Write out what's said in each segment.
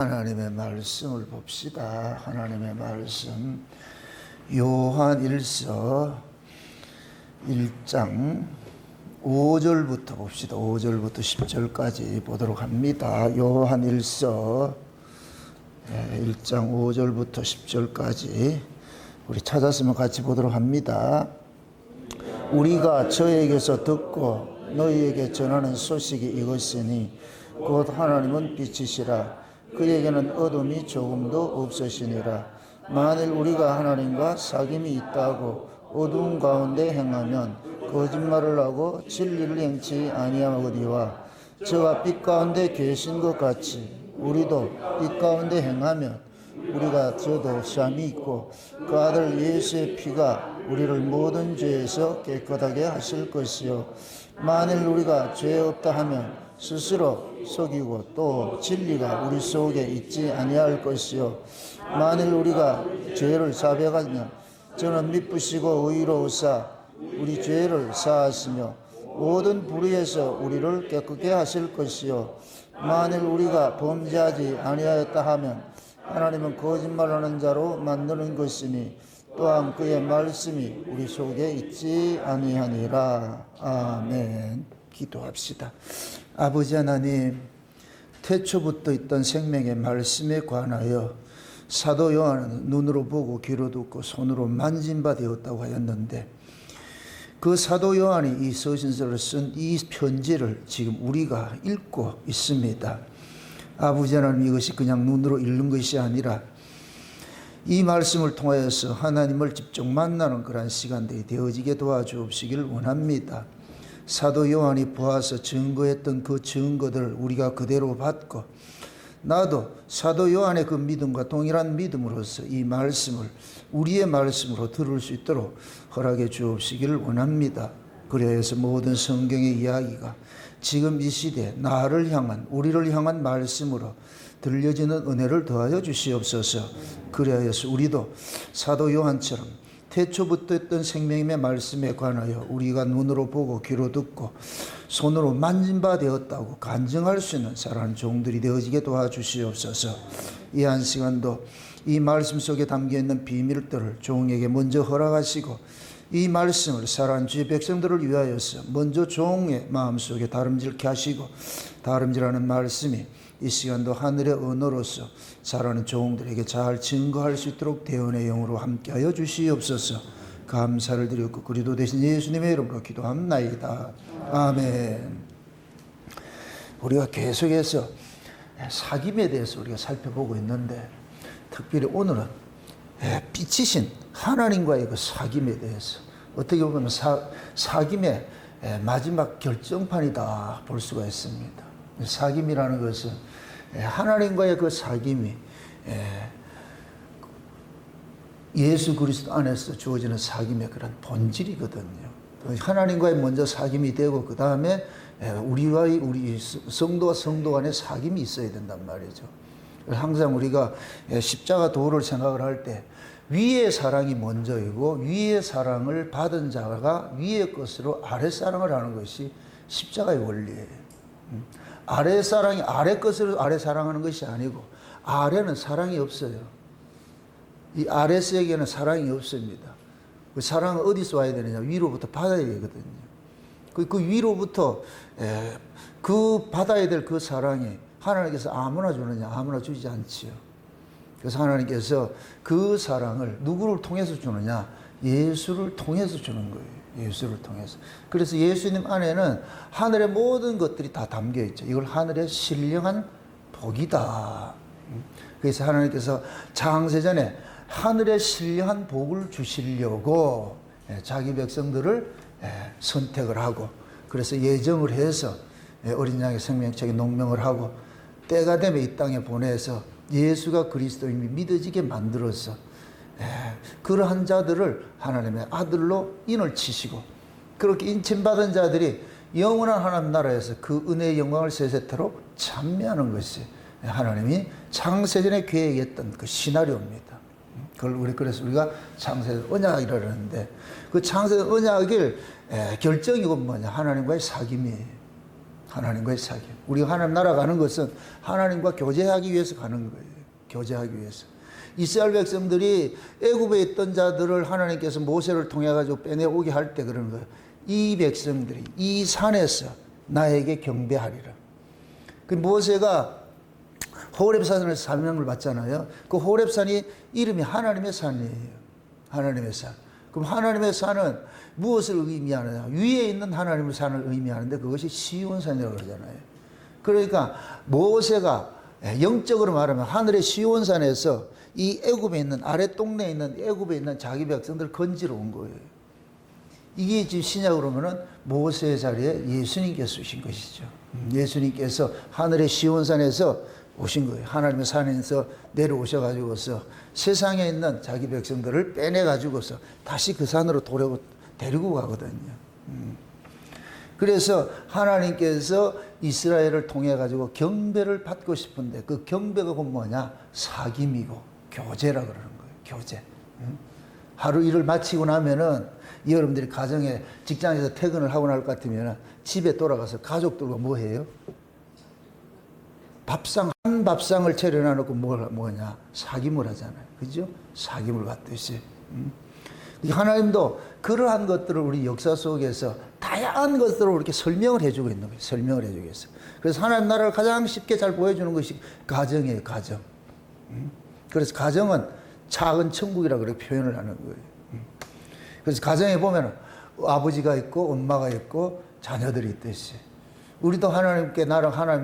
하나님의 말씀을 봅시다. 하나님의 말씀 요한 1서 1장 5절부터 봅시다. 5절부터 10절까지 보도록 합니다. 요한 1서 1장 5절부터 10절까지 우리 찾았으면 같이 보도록 합니다. 우리가 저에게서 듣고 너희에게 전하는 소식이 이것이니 곧 하나님은 빛이시라. 그에게는 어둠이 조금도 없으시니라. 만일 우리가 하나님과 사귐이 있다고 어두운 가운데 행하면 거짓말을 하고 진리를 행치 아니하거니와 저가 빛 가운데 계신 것 같이 우리도 빛 가운데 행하면 우리가 저도 샴이 있고 그 아들 예수의 피가 우리를 모든 죄에서 깨끗하게 하실 것이요 만일 우리가 죄 없다 하면 스스로 속이고 또 진리가 우리 속에 있지 아니할 것이요 만일 우리가 죄를 자백하면 저는 미쁘시고 의로우사 우리 죄를 사하시며 모든 불의에서 우리를 깨끗게 하실 것이요 만일 우리가 범죄하지 아니하였다 하면 하나님은 거짓말하는 자로 만드는 것이니 또한 그의 말씀이 우리 속에 있지 아니하니라. 아멘. 기도합시다. 아버지 하나님, 태초부터 있던 생명의 말씀에 관하여 사도 요한은 눈으로 보고 귀로 듣고 손으로 만진 바 되었다고 하였는데 그 사도 요한이 이 서신서를 쓴 이 편지를 지금 우리가 읽고 있습니다. 아버지 하나님, 이것이 그냥 눈으로 읽는 것이 아니라 이 말씀을 통하여서 하나님을 직접 만나는 그런 시간들이 되어지게 도와주옵시길 원합니다. 사도 요한이 보아서 증거했던 그 증거들을 우리가 그대로 받고 나도 사도 요한의 그 믿음과 동일한 믿음으로서 이 말씀을 우리의 말씀으로 들을 수 있도록 허락해 주옵시기를 원합니다. 그래서 모든 성경의 이야기가 지금 이 시대에 나를 향한 우리를 향한 말씀으로 들려지는 은혜를 더하여 주시옵소서. 그래서 우리도 사도 요한처럼 태초부터 있던 생명의 말씀에 관하여 우리가 눈으로 보고 귀로 듣고 손으로 만진 바 되었다고 간증할 수 있는 사랑하는 종들이 되어지게 도와주시옵소서. 이 한 시간도 이 말씀 속에 담겨있는 비밀들을 종에게 먼저 허락하시고 이 말씀을 사랑하는 주의 백성들을 위하여서 먼저 종의 마음속에 다름질케 하시고 다름질하는 말씀이 이 시간도 하늘의 언어로서 사랑하는 종들에게 잘 증거할 수 있도록 대언의 영으로 함께하여 주시옵소서. 감사를 드렸고 그리도 되신 예수님의 이름으로 기도합나이다. 아멘. 우리가 계속해서 사귐에 대해서 우리가 살펴보고 있는데 특별히 오늘은 빛이신 하나님과의 그 사귐에 대해서 어떻게 보면 사귐의 마지막 결정판이다 볼 수가 있습니다. 사귐이라는 것은 하나님과의 그 사귐이 예수 그리스도 안에서 주어지는 사귐의 그런 본질이거든요. 하나님과의 먼저 사귐이 되고 그 다음에 우리와의 우리 성도와 성도 간의 사귐이 있어야 된단 말이죠. 항상 우리가 십자가 도를 생각을 할 때 위의 사랑이 먼저이고 위의 사랑을 받은 자가 위의 것으로 아래 사랑을 하는 것이 십자가의 원리예요. 아래 사랑이 아래 것으로 아래 사랑하는 것이 아니고 아래는 사랑이 없어요. 이 아래 세계는 사랑이 없습니다. 그 사랑은 어디서 와야 되느냐? 위로부터 받아야 되거든요. 그 위로부터 그 받아야 될 그 사랑이 하나님께서 아무나 주느냐? 아무나 주지 않지요. 그래서 하나님께서 그 사랑을 누구를 통해서 주느냐? 예수를 통해서 주는 거예요. 예수를 통해서. 그래서 예수님 안에는 하늘의 모든 것들이 다 담겨 있죠. 이걸 하늘의 신령한 복이다. 그래서 하나님께서 창세전에 하늘의 신령한 복을 주시려고 자기 백성들을 선택을 하고 그래서 예정을 해서 어린 양의 생명책에 농명을 하고 때가 되면 이 땅에 보내서 예수가 그리스도임이 믿어지게 만들어서 그러한 자들을 하나님의 아들로 인을 치시고 그렇게 인침받은 자들이 영원한 하나님 나라에서 그 은혜의 영광을 세세토록 찬미하는 것이 하나님이 창세전에 계획했던 그 시나리오입니다. 그래서 우리가 창세전 언약이라고 하는데 그 창세전 언약일 결정이고 뭐냐? 하나님과의 사귐이에요. 하나님과의 사귐. 우리가 하나님 나라 가는 것은 하나님과 교제하기 위해서 가는 거예요. 교제하기 위해서. 이스라엘 백성들이 애굽에 있던 자들을 하나님께서 모세를 통해 가지고 빼내오게 할 때 그러는 거예요. 이 백성들이 이 산에서 나에게 경배하리라. 그 모세가 호렙산에서 사명을 받잖아요. 그 호렙산이 이름이 하나님의 산이에요. 하나님의 산. 그럼 하나님의 산은 무엇을 의미하느냐? 위에 있는 하나님의 산을 의미하는데 그것이 시온산이라고 그러잖아요. 그러니까 모세가 영적으로 말하면 하늘의 시온산에서 이 애굽에 있는 아래 동네에 있는 애굽에 있는 자기 백성들을 건지러 온 거예요. 이게 지금 신약으로 보면은 모세의 자리에 예수님께서 오신 것이죠. 예수님께서 하늘의 시온산에서 오신 거예요. 하나님의 산에서 내려오셔가지고서 세상에 있는 자기 백성들을 빼내가지고서 다시 그 산으로 데리고 가거든요. 그래서 하나님께서 이스라엘을 통해 가지고 경배를 받고 싶은데 그 경배가 곧 뭐냐? 사귐이고 교제라 그러는 거예요. 교제. 하루 일을 마치고 나면은 여러분들이 가정에 직장에서 퇴근을 하고 날 것 같으면 집에 돌아가서 가족들과 뭐 해요? 한 밥상을 차려놔놓고 뭐냐? 사귐을 하잖아요. 그죠? 사귐을 갖듯이. 하나님도 그러한 것들을 우리 역사 속에서 다양한 것들을 이렇게 설명을 해주고 있는 거예요. 설명을 해주고 있어요. 그래서 하나님 나라를 가장 쉽게 잘 보여주는 것이 가정이에요. 가정. 그래서 가정은 작은 천국이라고 그렇게 표현을 하는 거예요. 그래서 가정에 보면 아버지가 있고 엄마가 있고 자녀들이 있듯이 우리도 하나님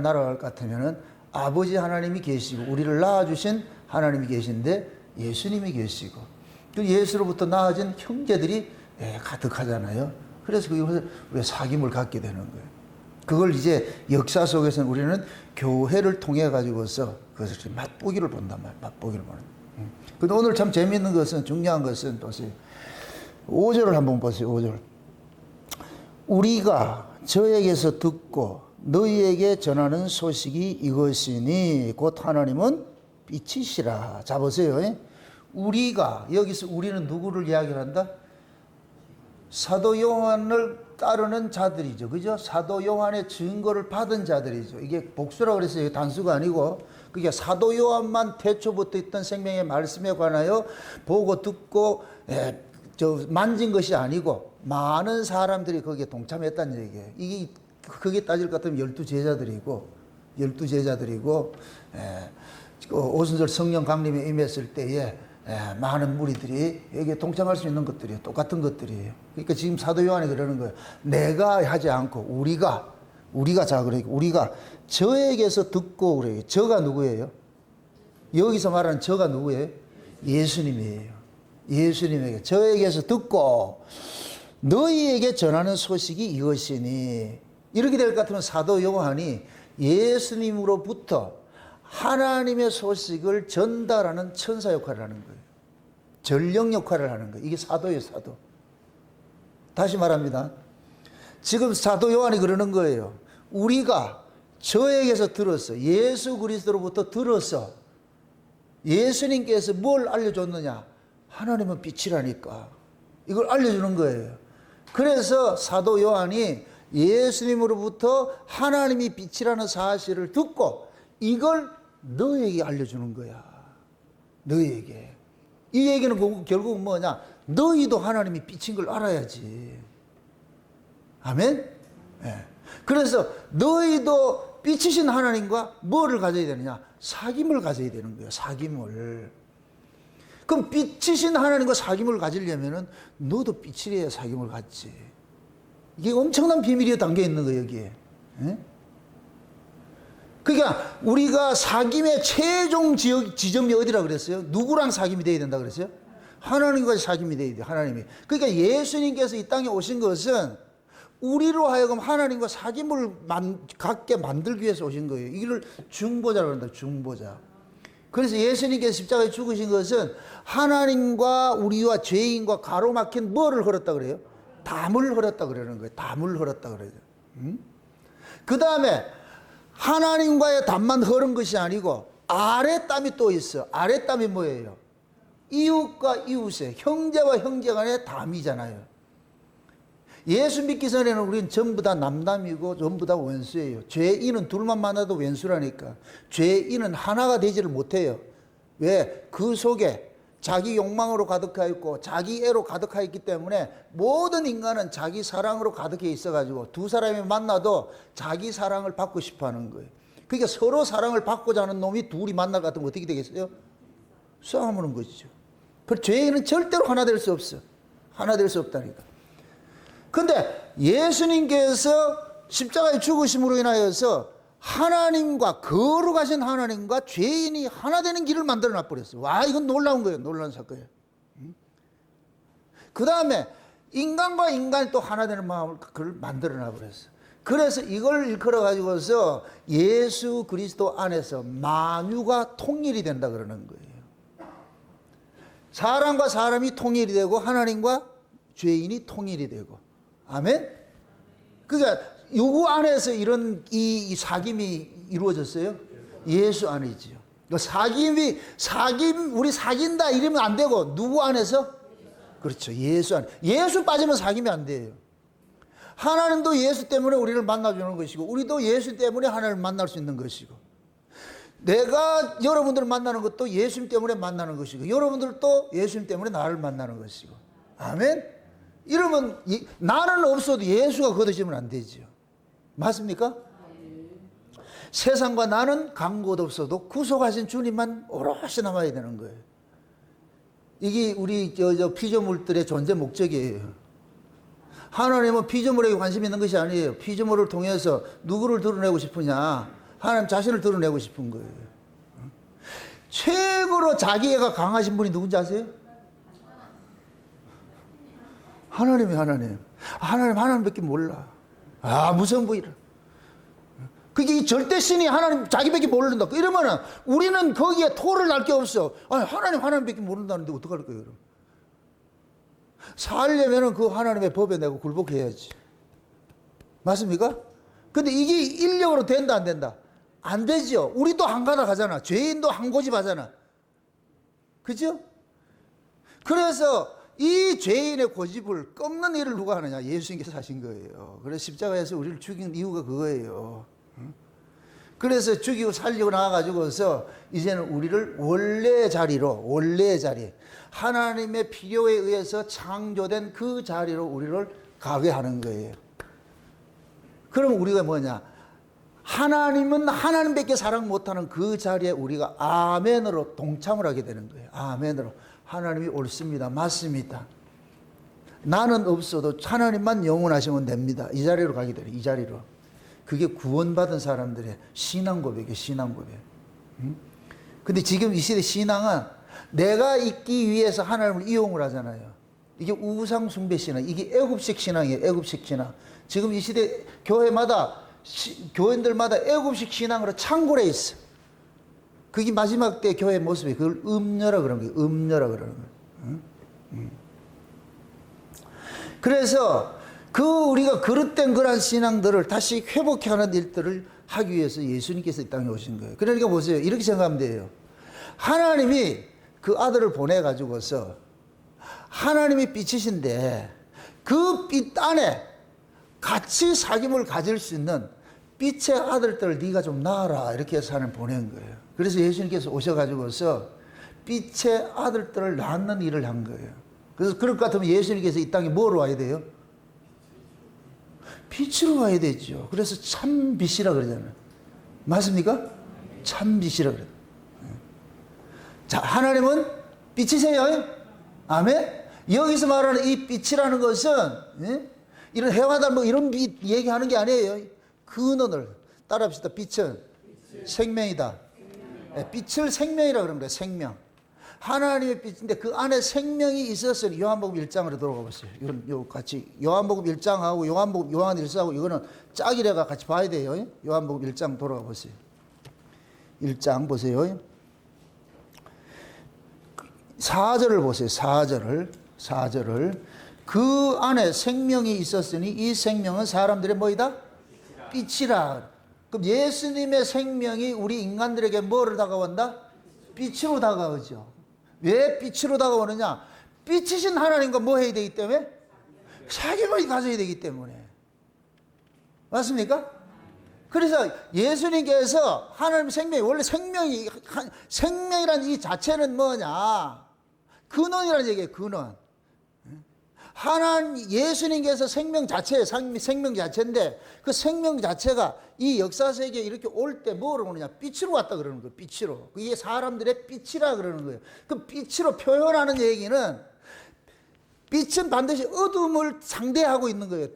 나라갈 것 같으면은 아버지 하나님이 계시고 우리를 낳아주신 하나님이 계신데 예수님이 계시고 그 예수로부터 낳아진 형제들이 가득하잖아요. 그래서 그것을 우리가 사귐을 갖게 되는 거예요. 그걸 이제 역사 속에서는 우리는 교회를 통해 가지고서 그것을 맛보기를 본단 말이에요. 맛보기를 보는. 근데 오늘 참 재미있는 것은 중요한 것은 보세요. 5절을 한번 보세요. 5절. 우리가 저에게서 듣고 너희에게 전하는 소식이 이것이니 곧 하나님은 빛이시라. 자 보세요. 우리가 여기서 우리는 누구를 이야기를 한다? 사도 요한을 따르는 자들이죠. 그죠? 사도 요한의 증거를 받은 자들이죠. 이게 복수라고 그랬어요. 단수가 아니고. 그게 사도 요한만 태초부터 있던 생명의 말씀에 관하여 보고 듣고 만진 것이 아니고 많은 사람들이 거기에 동참했다는 얘기예요. 이게 그게 따질 것 같으면 12제자들이고 오순절 성령 강림에 임했을 때에 많은 무리들이 여기에 동참할 수 있는 것들이에요. 똑같은 것들이에요. 그러니까 지금 사도 요한이 그러는 거예요. 내가 하지 않고 우리가 그러니까 우리가 저에게서 듣고 그래요. 저가 누구예요? 여기서 말하는 저가 누구예요? 예수님이에요. 예수님에게 저에게서 듣고 너희에게 전하는 소식이 이것이니 이렇게 될 것 같으면 사도 요한이 예수님으로부터 하나님의 소식을 전달하는 천사 역할을 하는 거예요. 전령 역할을 하는 거예요. 이게 사도예요, 사도. 다시 말합니다. 지금 사도 요한이 그러는 거예요. 우리가 저에게서 들었어. 예수 그리스도로부터 들었어. 예수님께서 뭘 알려줬느냐? 하나님은 빛이라니까. 이걸 알려주는 거예요. 그래서 사도 요한이 예수님으로부터 하나님이 빛이라는 사실을 듣고 이걸 너에게 알려주는 거야. 너에게. 이 얘기는 결국은 뭐냐? 너희도 하나님이 빛인 걸 알아야지. 아멘? 네. 그래서 너희도 빛이신 하나님과 뭐를 가져야 되느냐? 사귐을 가져야 되는 거예요. 사귐을. 그럼 빛이신 하나님과 사귐을 가지려면은 너도 빛이래야 사귐을 갖지. 이게 엄청난 비밀이 담겨 있는 거예요, 여기에. 네? 그러니까 우리가 사귐의 최종 지점이 어디라 그랬어요? 누구랑 사귐이 돼야 된다 그랬어요? 하나님과 사귐이 돼야 돼요. 하나님이. 그러니까 예수님께서 이 땅에 오신 것은 우리로 하여금 하나님과 사귐을 갖게 만들기 위해서 오신 거예요. 이걸 중보자라고 한다. 중보자. 그래서 예수님께서 십자가에 죽으신 것은 하나님과 우리와 죄인과 가로막힌 뭐를 흘렀다 그래요? 담을 흘렀다 그러는 거예요. 담을 흘렀다 그래요. 그 다음에 하나님과의 담만 흐른 것이 아니고 아랫담이 또 있어. 아랫담이 뭐예요? 이웃과 이웃의 형제와 형제 간의 담이잖아요. 예수 믿기 전에는 우리는 전부 다 남남이고 전부 다 원수예요. 죄인은 둘만 만나도 원수라니까. 죄인은 하나가 되지를 못해요. 왜? 그 속에 자기 욕망으로 가득하 있고 자기 애로 가득하 있기 때문에 모든 인간은 자기 사랑으로 가득해 있어가지고 두 사람이 만나도 자기 사랑을 받고 싶어 하는 거예요. 그러니까 서로 사랑을 받고자 하는 놈이 둘이 만날 것 같으면 어떻게 되겠어요? 싸우는 것이죠. 그 죄인은 절대로 하나 될 수 없어. 하나 될 수 없다니까. 근데 예수님께서 십자가에 죽으심으로 인하여서 하나님과, 거룩하신 하나님과 죄인이 하나 되는 길을 만들어 놔버렸어요. 와, 이건 놀라운 거예요. 놀라운 사건이에요. 그 다음에 인간과 인간이 또 하나 되는 마음을 그걸 만들어 놔버렸어요. 그래서 이걸 일컬어 가지고서 예수 그리스도 안에서 만유가 통일이 된다 그러는 거예요. 사람과 사람이 통일이 되고 하나님과 죄인이 통일이 되고. 아멘? 그러니까 누구 안에서 이런 이 사귐이 이루어졌어요? 예수 안이지요. 우리 사귄다 이러면 안 되고 누구 안에서? 그렇죠. 예수 안. 예수 빠지면 사귐이 안 돼요. 하나님도 예수 때문에 우리를 만나주는 것이고 우리도 예수 때문에 하나님을 만날 수 있는 것이고 내가 여러분들을 만나는 것도 예수님 때문에 만나는 것이고 여러분들도 예수님 때문에 나를 만나는 것이고. 아멘? 이러면 나는 없어도 예수가 거두시면 안 되죠. 맞습니까? 세상과 나는 간 곳 없어도 구속하신 주님만 오롯이 남아야 되는 거예요. 이게 우리 피조물들의 존재 목적이에요. 하나님은 피조물에게 관심 있는 것이 아니에요. 피조물을 통해서 누구를 드러내고 싶으냐? 하나님 자신을 드러내고 싶은 거예요. 최고로 자기애가 강하신 분이 누군지 아세요? 하나님. 하나님밖에 몰라. 아, 무서운 분이라. 그게 절대 신이 하나님 자기밖에 모른다. 이러면은 우리는 거기에 토를 날 게 없어. 아니, 하나님밖에 모른다는데 어떡할 거예요, 그럼? 살려면은 그 하나님의 법에 내가 굴복해야지. 맞습니까? 근데 이게 인력으로 된다, 안 된다? 안 되죠. 우리도 한 가닥 하잖아. 죄인도 한 고집 하잖아. 그죠? 그래서 이 죄인의 고집을 꺾는 일을 누가 하느냐? 예수님께서 하신 거예요. 그래서 십자가에서 우리를 죽인 이유가 그거예요. 그래서 죽이고 살리고 나와가지고서 이제는 우리를 원래 자리, 하나님의 필요에 의해서 창조된 그 자리로 우리를 가게 하는 거예요. 그럼 우리가 뭐냐? 하나님은 하나님밖에 사랑 못하는 그 자리에 우리가 아멘으로 동참을 하게 되는 거예요. 아멘으로. 하나님이 옳습니다. 맞습니다. 나는 없어도 하나님만 영원하시면 됩니다. 이 자리로 가게 돼요. 이 자리로. 그게 구원받은 사람들의 신앙 고백이에요. 신앙 고백. 근데 지금 이 시대 신앙은 내가 있기 위해서 하나님을 이용을 하잖아요. 이게 우상 숭배 신앙. 이게 애굽식 신앙이에요. 애굽식 신앙. 지금 이 시대 교회마다 교인들마다 애굽식 신앙으로 창궐해 있어. 그게 마지막 때 교회 모습이 그걸 음녀라 그러는 거예요. 음녀라 그러는 거예요. 그래서 우리가 그릇된 그러한 신앙들을 다시 회복하는 일들을 하기 위해서 예수님께서 이 땅에 오신 거예요. 그러니까 보세요. 이렇게 생각하면 돼요. 하나님이 그 아들을 보내가지고서 하나님이 빛이신데 그 빛 안에 같이 사귐을 가질 수 있는 빛의 아들들을 네가 좀 낳아라. 이렇게 해서 하나님 보낸 거예요. 그래서 예수님께서 오셔가지고서 빛의 아들들을 낳는 일을 한 거예요. 그래서 그럴 것 같으면 예수님께서 이 땅에 뭐로 와야 돼요? 빛으로 와야 되죠. 그래서 참 빛이라 그러잖아요. 맞습니까? 참 빛이라 그래요. 자, 하나님은 빛이세요. 아멘? 여기서 말하는 이 빛이라는 것은 이런 해와 달 이런 빛 얘기하는 게 아니에요. 근원을 따라합시다. 빛은 생명이다. 빛을 생명이라 그러는 거예요. 생명. 하나님의 빛인데 그 안에 생명이 있었으니 요한복음 1장으로 돌아가 보세요. 이건 같이 요한복음 1장하고 요한 1서하고 이거는 짝이래가 같이 봐야 돼요. 요한복음 1장 돌아가 보세요. 1장 보세요. 4절을 보세요. 4절을 그 안에 생명이 있었으니 이 생명은 사람들의 뭐이다? 빛이라. 그럼 예수님의 생명이 우리 인간들에게 뭐를 다가온다? 빛으로 다가오죠. 왜 빛으로 다가오느냐? 빛이신 하나님과 뭐 해야 되기 때문에? 사귐을 가져야 되기 때문에. 맞습니까? 그래서 예수님께서 하나님 생명이, 원래 생명이란 이 자체는 뭐냐? 근원이라는 얘기예요, 근원. 예수님께서 생명 자체인데, 그 생명 자체가 이 역사 세계에 이렇게 올 때 뭐로 오느냐? 빛으로 왔다 그러는 거예요, 빛으로. 이게 사람들의 빛이라 그러는 거예요. 그 빛으로 표현하는 얘기는, 빛은 반드시 어둠을 상대하고 있는 거예요.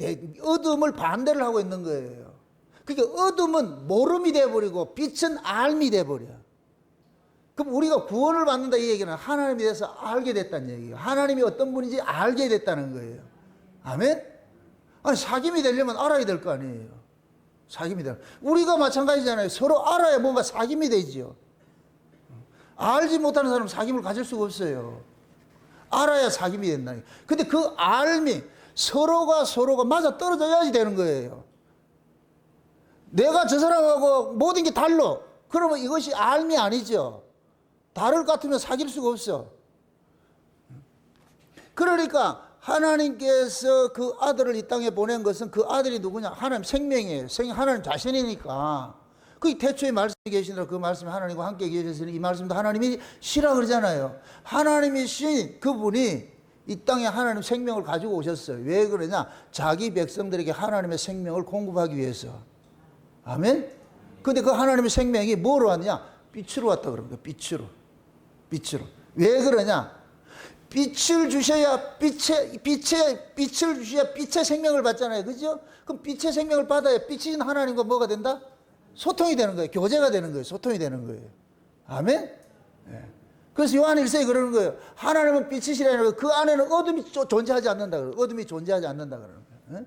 어둠을 반대를 하고 있는 거예요. 그러니까 어둠은 모름이 돼버리고 빛은 알미 돼버려. 그럼 우리가 구원을 받는다 이 얘기는 하나님에 대해서 알게 됐다는 얘기예요. 하나님이 어떤 분인지 알게 됐다는 거예요. 아멘? 아니, 사귐이 되려면 알아야 될 거 아니에요. 사귐이 되려. 우리가 마찬가지잖아요. 서로 알아야 뭔가 사귐이 되지요. 알지 못하는 사람은 사귐을 가질 수가 없어요. 알아야 사귐이 된다니. 근데 그 알미, 서로가 맞아 떨어져야지 되는 거예요. 내가 저 사람하고 모든 게 달라. 그러면 이것이 알미 아니죠. 다를 것 같으면 사귈 수가 없어. 그러니까 하나님께서 그 아들을 이 땅에 보낸 것은 그 아들이 누구냐? 하나님 생명이에요. 하나님 자신이니까. 그 태초에 말씀이 계시더라. 그 말씀이 하나님과 함께 계셨으니 이 말씀도 하나님이 시라 그러잖아요. 하나님이 신 그분이 이 땅에 하나님 생명을 가지고 오셨어요. 왜 그러냐? 자기 백성들에게 하나님의 생명을 공급하기 위해서. 아멘? 근데 그 하나님의 생명이 뭐로 왔냐? 빛으로 왔다 그럽니다. 빛으로. 왜 그러냐? 빛을 주셔야 빛을 주셔야 빛의 생명을 받잖아요. 그죠? 그럼 빛의 생명을 받아야 빛인 하나님과 뭐가 된다? 소통이 되는 거예요. 교제가 되는 거예요. 소통이 되는 거예요. 아멘? 네. 그래서 요한 1세에 그러는 거예요. 하나님은 빛이시라는 거예요. 그 안에는 어둠이 존재하지 않는다 그래요. 어둠이 존재하지 않는다 그러는 거예요. 네?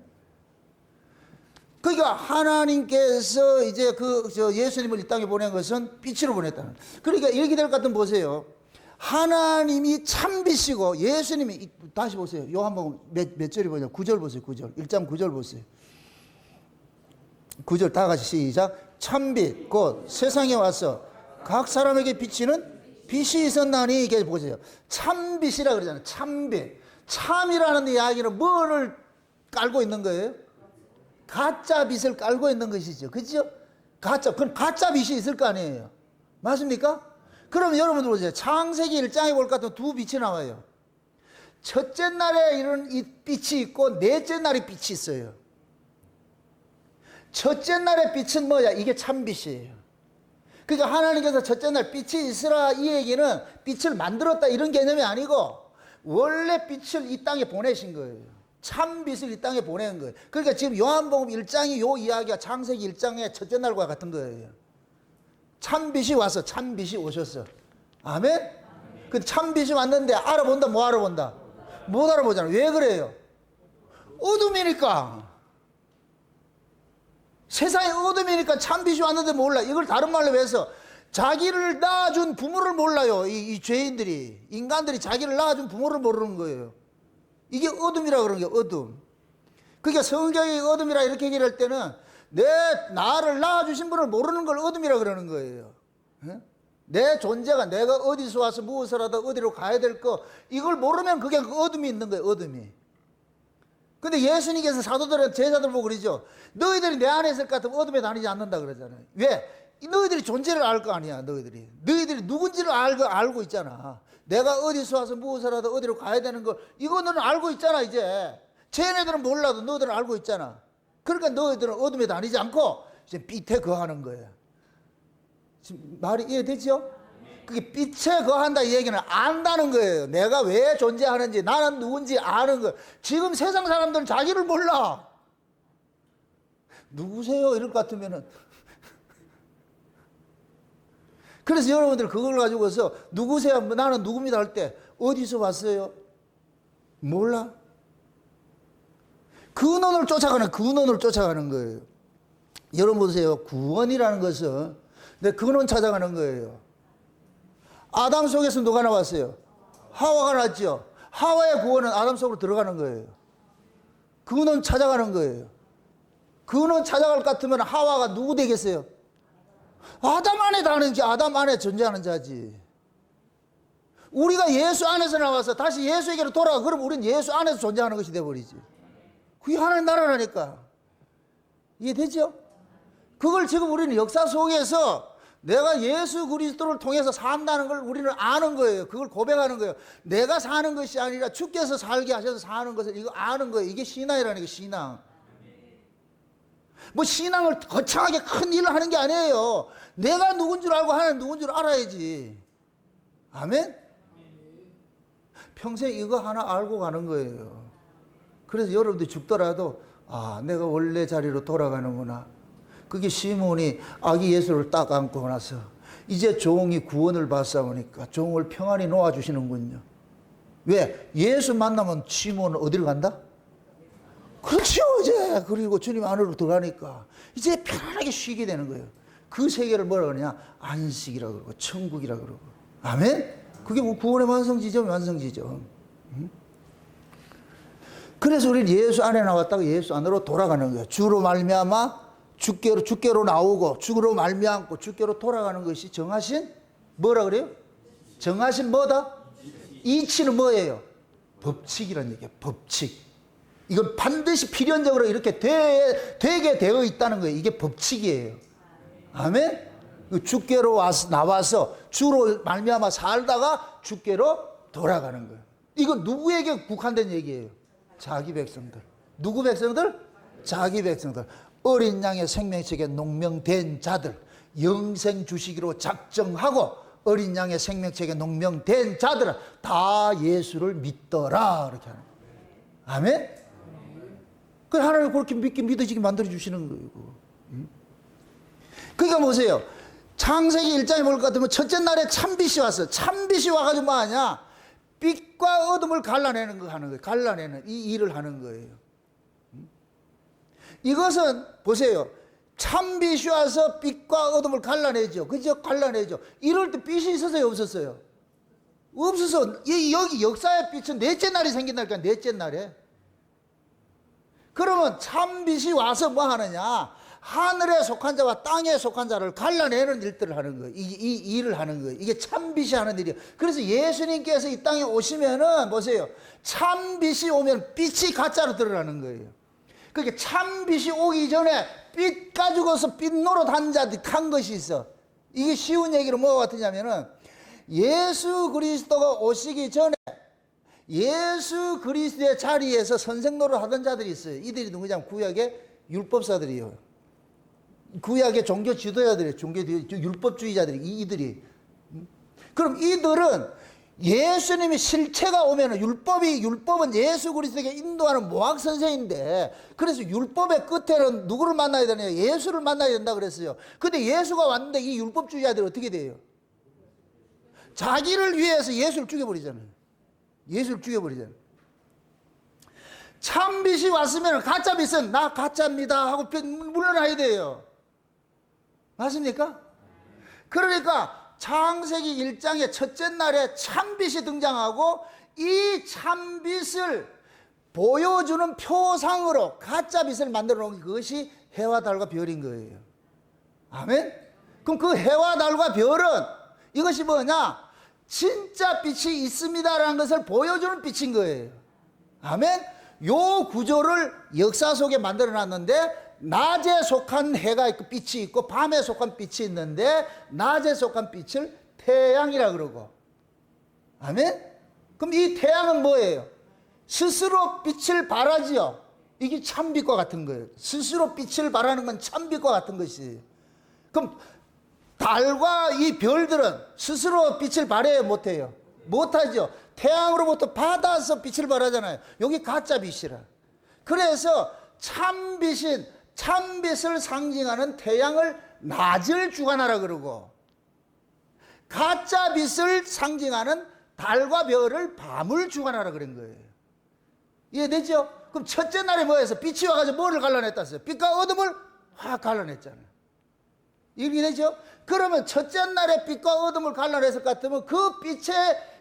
그러니까 하나님께서 이제 예수님을 이 땅에 보낸 것은 빛으로 보냈다는 거예요. 그러니까 이렇게 될 것 같으면 보세요. 하나님이 참빛이고 예수님이, 다시 보세요. 요한복음 몇 절이 보냐? 9절 보세요. 9절. 1장 9절 보세요. 9절 다 같이 시작. 참빛 곧 세상에 와서 각 사람에게 비치는 빛이 있었나니. 이게 보세요. 참빛이라 그러잖아요. 참빛. 참이라는 이야기는 뭐를 깔고 있는 거예요? 가짜 빛을 깔고 있는 것이죠. 그죠? 그럼 가짜 빛이 있을 거 아니에요. 맞습니까? 그럼 여러분들 보세요. 창세기 1장에 볼 것 같으면 두 빛이 나와요. 첫째 날에 이런 이 빛이 있고 넷째 날에 빛이 있어요. 첫째 날의 빛은 뭐야? 이게 참빛이에요. 그러니까 하나님께서 첫째 날 빛이 있으라 이 얘기는 빛을 만들었다 이런 개념이 아니고 원래 빛을 이 땅에 보내신 거예요. 참빛을 이 땅에 보낸 거예요. 그러니까 지금 요한복음 1장이 요 이야기가 창세기 1장의 첫째 날과 같은 거예요. 참빛이 와서 참빛이 오셨어. 아멘? 그 참빛이 왔는데 알아본다 뭐 알아본다? 못 알아보잖아. 왜 그래요? 어둠이니까. 세상에 어둠이니까 참빛이 왔는데 몰라. 이걸 다른 말로 해서 자기를 낳아준 부모를 몰라요. 이 죄인들이. 인간들이 자기를 낳아준 부모를 모르는 거예요. 이게 어둠이라 그러는 게 어둠. 그러니까 성경이 어둠이라 이렇게 얘기를 할 때는 나를 낳아주신 분을 모르는 걸 어둠이라 그러는 거예요. 내 존재가 내가 어디서 와서 무엇을 하다 어디로 가야 될 거 이걸 모르면 그게 어둠이 있는 거예요. 어둠이. 근데 예수님께서 사도들은 제자들 보고 그러죠. 너희들이 내 안에 있을 것 같으면 어둠에 다니지 않는다 그러잖아요. 왜? 너희들이 존재를 알 거 아니야. 너희들이 누군지를 알고 있잖아. 내가 어디서 와서 무엇을 하다 어디로 가야 되는 거 이거 너는 알고 있잖아. 이제 쟤네들은 몰라도 너희들은 알고 있잖아. 그러니까 너희들은 어둠에 다니지 않고 이제 빛에 거하는 거예요. 지금 말이 이해되죠? 그게 빛에 거한다 이 얘기는 안다는 거예요. 내가 왜 존재하는지 나는 누군지 아는 거예요. 지금 세상 사람들은 자기를 몰라. 누구세요? 이럴 것 같으면은 그래서 여러분들 그걸 가지고서 누구세요? 나는 누굽니다 할 때 어디서 왔어요? 몰라. 근원을 쫓아가는 거예요. 여러분 보세요. 구원이라는 것은 내 근원 찾아가는 거예요. 아담 속에서 누가 나왔어요? 하와가 나왔죠. 하와의 구원은 아담 속으로 들어가는 거예요. 근원 찾아가는 거예요. 근원 찾아갈 것 같으면 하와가 누구 되겠어요? 아담 안에 다는 게 아담 안에 존재하는 자지. 우리가 예수 안에서 나와서 다시 예수에게로 돌아가. 그럼 우리는 예수 안에서 존재하는 것이 되어버리지. 그게 하나님 나라라니까. 이해되죠? 그걸 지금 우리는 역사 속에서 내가 예수 그리스도를 통해서 산다는 걸 우리는 아는 거예요. 그걸 고백하는 거예요. 내가 사는 것이 아니라 주께서 살게 하셔서 사는 것을 이거 아는 거예요. 이게 신앙이라는 게 신앙. 뭐 신앙을 거창하게 큰 일을 하는 게 아니에요. 내가 누군 줄 알고 하나님 누군 줄 알아야지. 아멘? 평생 이거 하나 알고 가는 거예요. 그래서 여러분들이 죽더라도 아, 내가 원래 자리로 돌아가는구나. 그게 시몬이 아기 예수를 딱 안고 나서 이제 종이 구원을 받사오니까 종을 평안히 놓아주시는군요. 왜? 예수 만나면 시몬은 어디를 간다? 그렇죠, 이제. 그리고 주님 안으로 들어가니까 이제 편안하게 쉬게 되는 거예요. 그 세계를 뭐라 그러냐? 안식이라 그러고 천국이라 그러고. 아멘? 그게 뭐 구원의 완성지점, 완성지점. 그래서 우리는 예수 안에 나왔다가 예수 안으로 돌아가는 거예요. 주로 말미암아 주께로 나오고 주로 말미암고 주께로 돌아가는 것이 정하신 뭐라 그래요? 정하신 뭐다? 이치는 뭐예요? 법칙이라는 얘기예요. 법칙. 이건 반드시 필연적으로 이렇게 되게 되어 있다는 거예요. 이게 법칙이에요. 아멘? 주께로 나와서 주로 말미암아 살다가 주께로 돌아가는 거예요. 이건 누구에게 국한된 얘기예요? 자기 백성들. 누구 백성들? 자기 백성들. 어린 양의 생명책에 농명된 자들. 영생 주시기로 작정하고 어린 양의 생명책에 농명된 자들은 다 예수를 믿더라. 이렇게 하는 거예요. 아멘? 그 하나님 그렇게 믿어지게 만들어주시는 거예요. 그러니까 보세요. 창세기 1장에 볼 것 같으면 첫째 날에 참빛이 왔어. 참빛이 와가지고 뭐 하냐? 빛과 어둠을 갈라내는 거 하는 거예요. 갈라내는 이 일을 하는 거예요. 이것은 보세요. 참빛이 와서 빛과 어둠을 갈라내죠. 그죠? 갈라내죠. 이럴 때 빛이 있었어요? 없었어요? 없어서 여기 역사의 빛은 넷째 날이 생긴다니까. 넷째 날에. 그러면 참빛이 와서 뭐 하느냐? 하늘에 속한 자와 땅에 속한 자를 갈라내는 일들을 하는 거예요. 이 일을 하는 거예요. 이게 참빛이 하는 일이에요. 그래서 예수님께서 이 땅에 오시면은 보세요. 참빛이 오면 빛이 가짜로 드러나는 거예요. 그러니까 참빛이 오기 전에 빛 가지고서 빛 노릇한 자들이 탄 것이 있어. 이게 쉬운 얘기로 뭐가 같으냐면은 예수 그리스도가 오시기 전에 예수 그리스도의 자리에서 선생 노릇 하던 자들이 있어요. 이들이 누구냐면 구약의 율법사들이에요. 구약의 종교 지도자들이에요. 율법주의자들이 이들이. 그럼 이들은 예수님이 실체가 오면은 율법은 예수 그리스도에게 인도하는 모학 선생인데 그래서 율법의 끝에는 누구를 만나야 되냐? 예수를 만나야 된다 그랬어요. 근데 예수가 왔는데 이 율법주의자들이 어떻게 돼요? 자기를 위해서 예수를 죽여버리잖아요. 예수를 죽여버리잖아요. 참빛이 왔으면 가짜 빛은 나 가짜입니다 하고 물러나야 돼요. 맞습니까? 그러니까 창세기 1장의 첫째 날에 참빛이 등장하고 이 참빛을 보여주는 표상으로 가짜 빛을 만들어 놓은 그것이 해와 달과 별인 거예요. 아멘? 그럼 그 해와 달과 별은 이것이 뭐냐? 진짜 빛이 있습니다라는 것을 보여주는 빛인 거예요. 아멘? 요 구조를 역사 속에 만들어 놨는데 낮에 속한 해가 있고 빛이 있고 밤에 속한 빛이 있는데 낮에 속한 빛을 태양이라 그러고. 아멘? 그럼 이 태양은 뭐예요? 스스로 빛을 발하지요. 이게 참빛과 같은 거예요. 스스로 빛을 발하는 건 참빛과 같은 것이에요. 그럼 달과 이 별들은 스스로 빛을 발해야 못해요. 못하죠. 태양으로부터 받아서 빛을 발하잖아요. 여기 가짜 빛이라. 그래서 참빛인 참빛을 상징하는 태양을 낮을 주관하라 그러고 가짜 빛을 상징하는 달과 별을 밤을 주관하라 그런 거예요. 이해되죠? 그럼 첫째 날에 뭐해서 빛이 와가지고 뭐를 갈라냈다어요? 빛과 어둠을 확 갈라냈잖아요. 이해되죠? 그러면 첫째 날에 빛과 어둠을 갈라냈을 것 같으면 그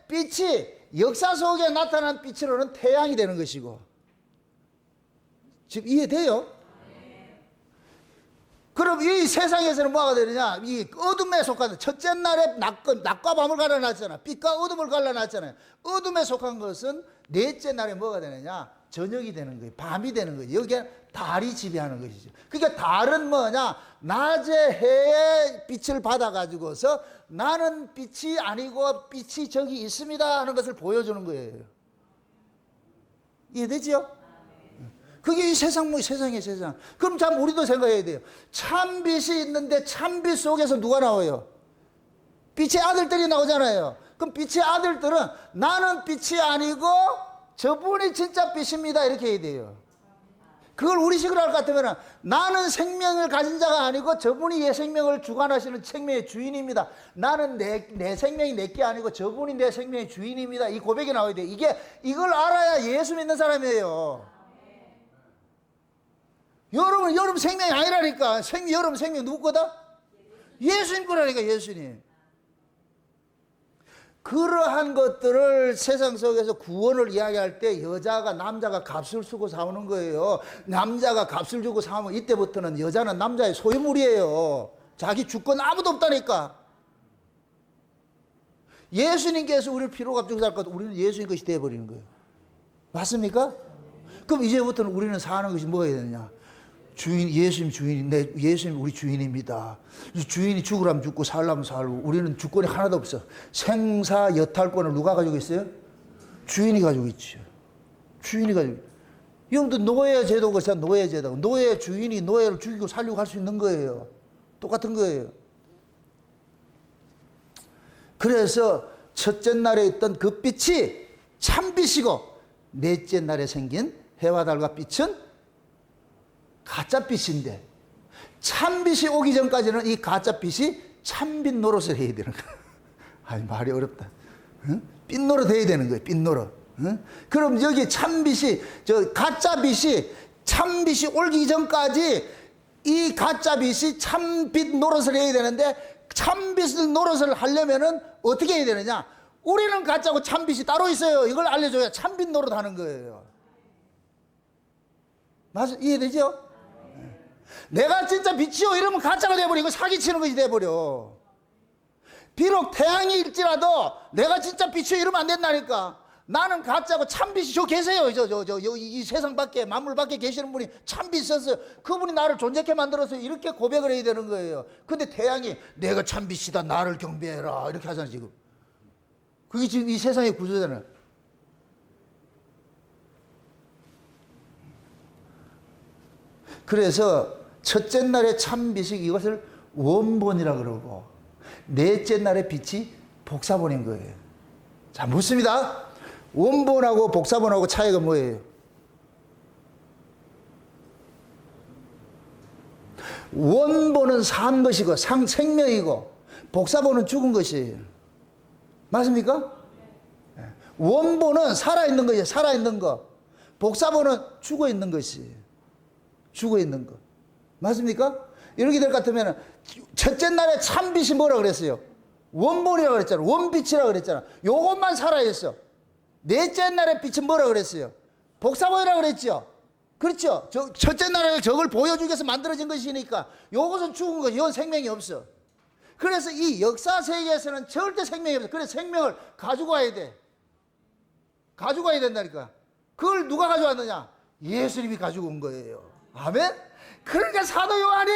빛이 역사 속에 나타난 빛으로는 태양이 되는 것이고. 지금 이해돼요? 그럼 이 세상에서는 뭐가 되느냐? 이 어둠에 속한 첫째 날에 낮과 밤을 갈라놨잖아. 빛과 어둠을 갈라놨잖아요. 어둠에 속한 것은 넷째 날에 뭐가 되느냐? 저녁이 되는 거예요. 밤이 되는 거예요. 여기에 달이 지배하는 것이죠. 그러니까 달은 뭐냐? 낮에 해의 빛을 받아가지고서 나는 빛이 아니고 빛이 저기 있습니다 하는 것을 보여주는 거예요. 이해되죠? 그게 이 세상이에요, 세상. 그럼 참 우리도 생각해야 돼요. 참빛이 있는데 참빛 속에서 누가 나와요? 빛의 아들들이 나오잖아요. 그럼 빛의 아들들은 나는 빛이 아니고 저분이 진짜 빛입니다 이렇게 해야 돼요. 그걸 우리식으로 할 것 같으면 나는 생명을 가진 자가 아니고 저분이 내 생명을 주관하시는 생명의 주인입니다. 나는 내 생명이 내게 아니고 저분이 내 생명의 주인입니다. 이 고백이 나와야 돼요. 이걸 알아야 예수 믿는 사람이에요. 여러분 생명이 아니라니까. 여러분 생명 누구 거다? 예수님 거라니까, 예수님. 그러한 것들을 세상 속에서 구원을 이야기할 때 남자가 값을 주고 사오는 거예요. 남자가 값을 주고 사오면 이때부터는 여자는 남자의 소유물이에요. 자기 주권 아무도 없다니까. 예수님께서 우리를 피로값 주고 살 것, 우리는 예수님 것이 되어버리는 거예요. 맞습니까? 그럼 이제부터는 우리는 사는 것이 뭐가 되느냐? 예수님 주인이, 예수님 우리 주인입니다. 주인이 죽으라면 죽고 살라면 살고, 우리는 주권이 하나도 없어. 생사 여탈권을 누가 가지고 있어요? 주인이 가지고 있죠. 주인이 가지고. 여러분들 노예 제도가 있잖아, 노예 제도. 노예 주인이 노예를 죽이고 살리고 할 수 있는 거예요. 똑같은 거예요. 그래서 첫째 날에 있던 그 빛이 참빛이고, 넷째 날에 생긴 해와 달과 빛은 가짜빛인데, 참빛이 오기 전까지는 이 가짜빛이 참빛 노릇을 해야 되는 거야. 아니, 말이 어렵다. 응? 빛 노릇 해야 되는 거예요, 빛 노릇. 응? 그럼 여기 가짜빛이 참빛이 오기 전까지 이 가짜빛이 참빛 노릇을 해야 되는데, 참빛 노릇을 하려면은 어떻게 해야 되느냐? 우리는 가짜고 참빛이 따로 있어요. 이걸 알려줘야 참빛 노릇 하는 거예요. 맞아? 이해되죠? 내가 진짜 빛이요 이러면 가짜가 돼버리고 사기치는 것이 돼버려. 비록 태양이 일지라도 내가 진짜 빛이요 이러면 안 된다니까. 나는 가짜고 참빛이 저 계세요. 이 세상 밖에, 만물 밖에 계시는 분이 참빛이었어요. 그분이 나를 존재케 만들어서 이렇게 고백을 해야 되는 거예요. 근데 태양이 내가 참빛이다, 나를 경배해라 이렇게 하잖아 지금. 그게 지금 이 세상의 구조잖아요. 그래서 첫째 날의 참빛이 이것을 원본이라 그러고, 넷째 날의 빛이 복사본인 거예요. 자, 묻습니다. 원본하고 복사본하고 차이가 뭐예요? 원본은 산 것이고 생명이고, 복사본은 죽은 것이에요. 맞습니까? 원본은 살아있는 것이에요. 살아있는 거. 복사본은 죽어있는 것이에요. 죽어있는 거. 맞습니까? 이렇게 될 것 같으면 첫째 날에 참빛이 뭐라 그랬어요? 원본이라고 그랬잖아. 원빛이라고 그랬잖아. 요것만 살아있어. 넷째 날의 빛은 뭐라 그랬어요? 복사본이라고 그랬죠. 그렇죠. 첫째 날에 저걸 보여주기 위해서 만들어진 것이니까 요것은 죽은 거, 이건 생명이 없어. 그래서 이 역사 세계에서는 절대 생명이 없어. 그래서 생명을 가지고 와야 돼. 가지고 와야 된다니까. 그걸 누가 가져왔느냐? 예수님이 가지고 온 거예요. 아멘? 그러니까 사도 요한이,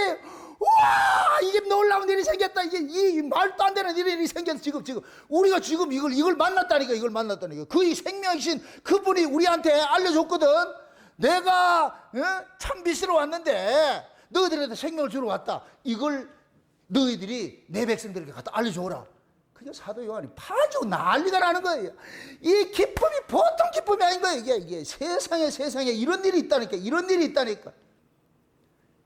우와, 이게 놀라운 일이 생겼다. 이 말도 안 되는 일이 생겼어. 지금. 우리가 지금 이걸 만났다니까, 이걸 만났다니까. 그 생명이신 그분이 우리한테 알려줬거든. 내가, 참빛으로 왔는데, 너희들한테 생명을 주러 왔다. 이걸 너희들이 내 백성들에게 갖다 알려줘라. 그게 사도 요한이 파주 난리가 나는 거예요. 이 기쁨이 보통 기쁨이 아닌 거예요. 이게 세상에 이런 일이 있다니까. 이런 일이 있다니까.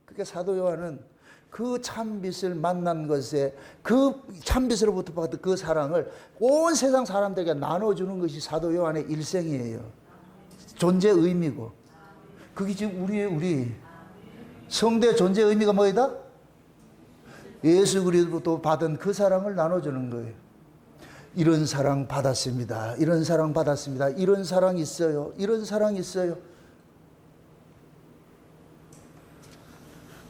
그러니까 사도 요한은 그 참빛을 만난 것에, 그 참빛으로부터 받은 그 사랑을 온 세상 사람들에게 나눠주는 것이 사도 요한의 일생이에요. 존재 의미고. 그게 지금 우리 성도의 존재 의미가 뭐이다? 예수 그리스도부터 받은 그 사랑을 나눠주는 거예요. 이런 사랑 받았습니다. 이런 사랑 받았습니다. 이런 사랑 있어요. 이런 사랑 있어요.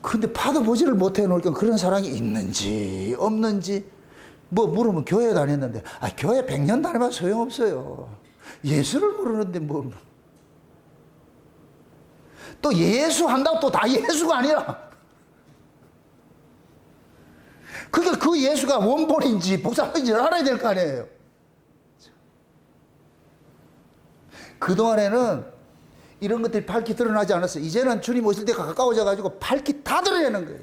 근데 받아보지를 못해 놓으니까 그런 사랑이 있는지 없는지 뭐 물으면 교회 다녔는데, 교회 100년 다니면 소용없어요. 예수를 모르는데 뭐. 또 예수 한다고 또 다 예수가 아니라. 그게 그 예수가 원본인지 복사본인지를 알아야 될 거 아니에요. 그동안에는 이런 것들이 밝히 드러나지 않았어요. 이제는 주님 오실 때가 가까워져 가지고 밝히 다 드러내는 거예요.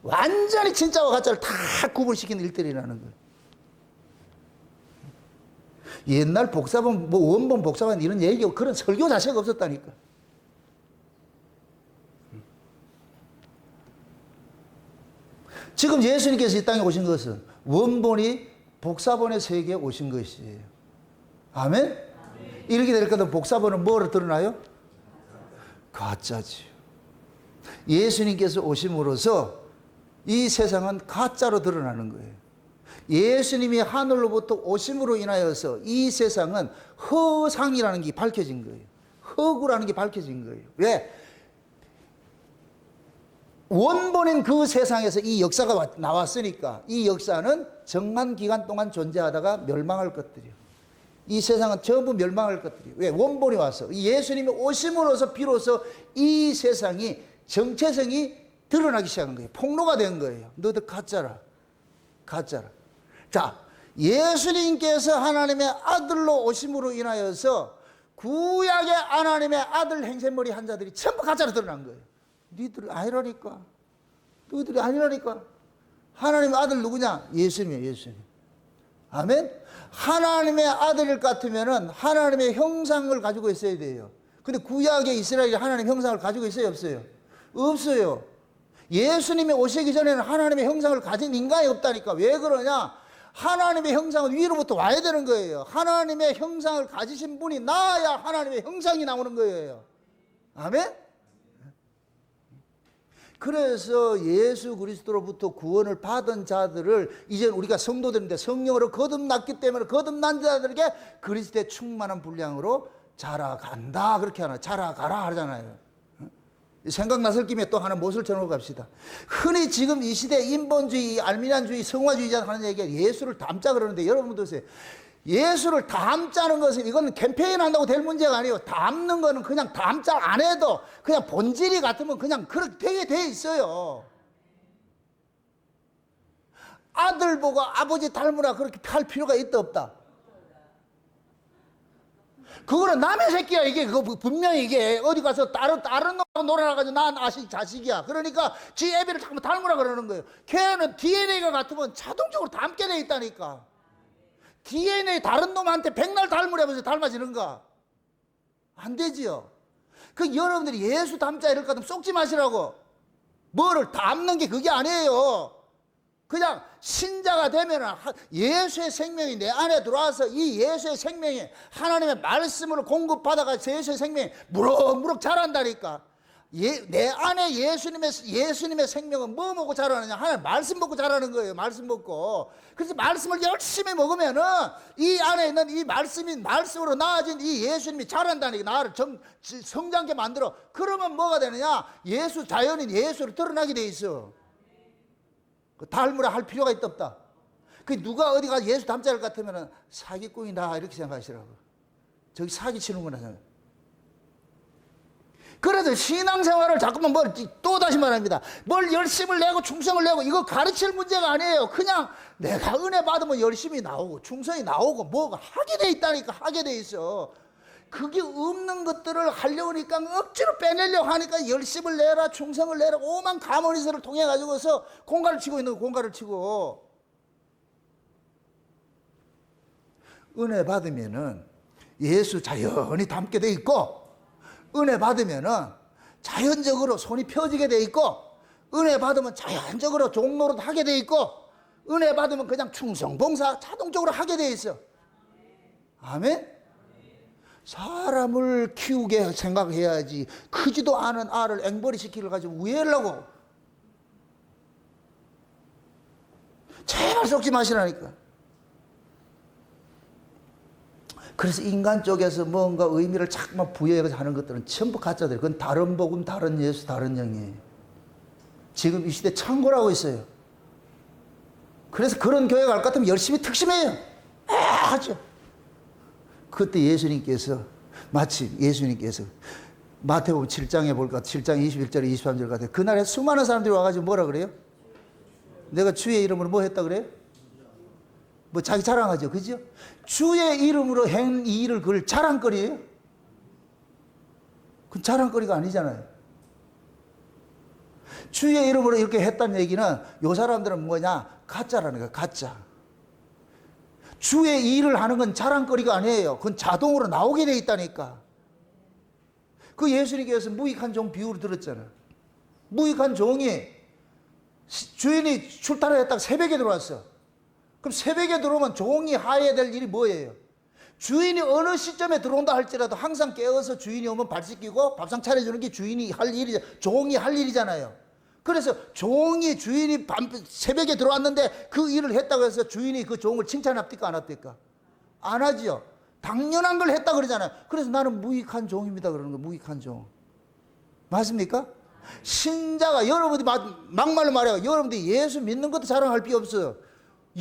완전히 진짜와 가짜를 다 구분시키는 일들이라는 거예요. 옛날 복사본, 뭐 원본 복사본 이런 얘기, 그런 설교 자체가 없었다니까. 지금 예수님께서 이 땅에 오신 것은 원본이 복사본의 세계에 오신 것이에요. 아멘? 이렇게 될 거면 복사본은 뭐로 드러나요? 가짜지요. 예수님께서 오심으로써 이 세상은 가짜로 드러나는 거예요. 예수님이 하늘로부터 오심으로 인하여서 이 세상은 허상이라는 게 밝혀진 거예요. 허구라는 게 밝혀진 거예요. 왜? 원본인 그 세상에서 이 역사가 나왔으니까 이 역사는 정한 기간 동안 존재하다가 멸망할 것들이에요. 이 세상은 전부 멸망할 것들이에요. 왜? 원본이 와서 예수님이 오심으로써 비로소 이 세상이 정체성이 드러나기 시작한 거예요. 폭로가 된 거예요. 너들 가짜라. 가짜라. 자, 예수님께서 하나님의 아들로 오심으로 인하여서 구약의 하나님의 아들 행세머리 한 자들이 전부 가짜로 드러난 거예요. 너희들이 아니라니까. 너희들이 아니라니까. 하나님의 아들 누구냐? 예수님이에요. 예수님. 아멘? 하나님의 아들일 것 같으면은 하나님의 형상을 가지고 있어야 돼요. 근데 구약의 이스라엘이 하나님의 형상을 가지고 있어요? 없어요? 없어요. 예수님이 오시기 전에는 하나님의 형상을 가진 인간이 없다니까. 왜 그러냐? 하나님의 형상은 위로부터 와야 되는 거예요. 하나님의 형상을 가지신 분이 나와야 하나님의 형상이 나오는 거예요. 아멘? 그래서 예수 그리스도로부터 구원을 받은 자들을 이제 우리가 성도들인데 성령으로 거듭났기 때문에 거듭난 자들에게 그리스도의 충만한 분량으로 자라간다. 그렇게 하나 자라가라 하잖아요. 생각났을 김에 또 하나 못을 쳐놓고 갑시다. 흔히 지금 이 시대 인본주의, 알미니안주의, 성화주의자 하는 얘기가 예수를 닮자 그러는데 여러분 보세요. 예수를 닮자는 것은 이건 캠페인 한다고 될 문제가 아니에요. 닮는 거는 그냥 닮자 안 해도 그냥 본질이 같으면 그냥 그렇게 되게 돼 있어요. 아들 보고 아버지 닮으라 그렇게 할 필요가 있다 없다? 그거는 남의 새끼야. 이게 그거 분명히 이게 어디 가서 다른 놈하고 놀아나가지고 난 자식이야. 그러니까 지 애비를 자꾸 닮으라 그러는 거예요. 걔는 DNA가 같으면 자동적으로 닮게 돼 있다니까. DNA 다른 놈한테 백날 닮으려면서 닮아지는가? 안 되지요. 그 여러분들이 예수 닮자 이럴 것 같으면 쏙지 마시라고. 뭐를 닮는 게 그게 아니에요. 그냥 신자가 되면 예수의 생명이 내 안에 들어와서 이 예수의 생명이 하나님의 말씀으로 공급받아가 예수의 생명이 무럭무럭 자란다니까. 내 안에 예수님의 생명은 뭐 먹고 자라느냐? 하나님 말씀 먹고 자라는 거예요. 말씀 먹고. 그래서 말씀을 열심히 먹으면은 이 안에 있는 이 말씀으로 나아진 이 예수님이 자란다니까. 나를 성장케 만들어. 그러면 뭐가 되느냐? 자연인 예수로 드러나게 돼 있어. 닮으라 할 필요가 있다 없다? 그 누가 어디 가서 예수 닮자 할 것 같으면은 사기꾼이다 이렇게 생각하시라고. 저기 사기 치는구나 생각. 그래서 신앙생활을 자꾸만 또 다시 말합니다. 뭘 열심을 내고 충성을 내고 이거 가르칠 문제가 아니에요. 그냥 내가 은혜 받으면 열심히 나오고 충성이 나오고 뭐가 하게 돼 있다니까. 하게 돼 있어. 그게 없는 것들을 하려고 하니까 억지로 빼내려고 하니까 열심을 내라 충성을 내라 오만 가문이서를 통해 가지고서 공갈을 치고 있는 거 공갈을 치고. 은혜 받으면은 예수 자연히 닮게 돼 있고, 은혜 받으면은 자연적으로 손이 펴지게 돼 있고, 은혜 받으면 자연적으로 종노릇 하게 돼 있고, 은혜 받으면 그냥 충성 봉사 자동적으로 하게 돼 있어. 아멘. 사람을 키우게 생각해야지 크지도 않은 알을 앵벌이 시키를 가지고 우애하려고. 제발 속지 마시라니까. 그래서 인간 쪽에서 뭔가 의미를 자꾸만 부여해서 하는 것들은 전부 가짜들. 그건 다른 복음, 다른 예수, 다른 영이에요. 지금 이 시대 창고라고 있어요. 그래서 그런 교회 갈 것 같으면 열심히 특심해요. 하죠. 그때 예수님께서 마침 예수님께서 마태복음 7장에 볼까? 7장 21절에 23절 같아요. 그날에 수많은 사람들이 와가지고 뭐라 그래요? 내가 주의 이름으로 뭐 했다 그래요? 뭐 자기 자랑하죠. 그죠? 주의 이름으로 행 이 일을 그걸 자랑거리예요? 그건 자랑거리가 아니잖아요. 주의 이름으로 이렇게 했다는 얘기는 요 사람들은 뭐냐? 가짜라는 거예요. 가짜. 주의 일을 하는 건 자랑거리가 아니에요. 그건 자동으로 나오게 돼 있다니까. 그 예수님께서 무익한 종 비유를 들었잖아요. 무익한 종이 주인이 출타를 했다가 새벽에 들어왔어. 그럼 새벽에 들어오면 종이 하야 될 일이 뭐예요? 주인이 어느 시점에 들어온다 할지라도 항상 깨어서 주인이 오면 발 씻기고 밥상 차려주는 게 주인이 할 일이죠. 종이 할 일이잖아요. 그래서 종이 주인이 새벽에 들어왔는데 그 일을 했다고 해서 주인이 그 종을 칭찬합니까? 안 합니까? 안 하지요. 당연한 걸 했다 그러잖아요. 그래서 나는 무익한 종입니다 그러는 거예요. 무익한 종. 맞습니까? 신자가 여러분들이 막말로 말해요. 여러분들이 예수 믿는 것도 자랑할 필요 없어요.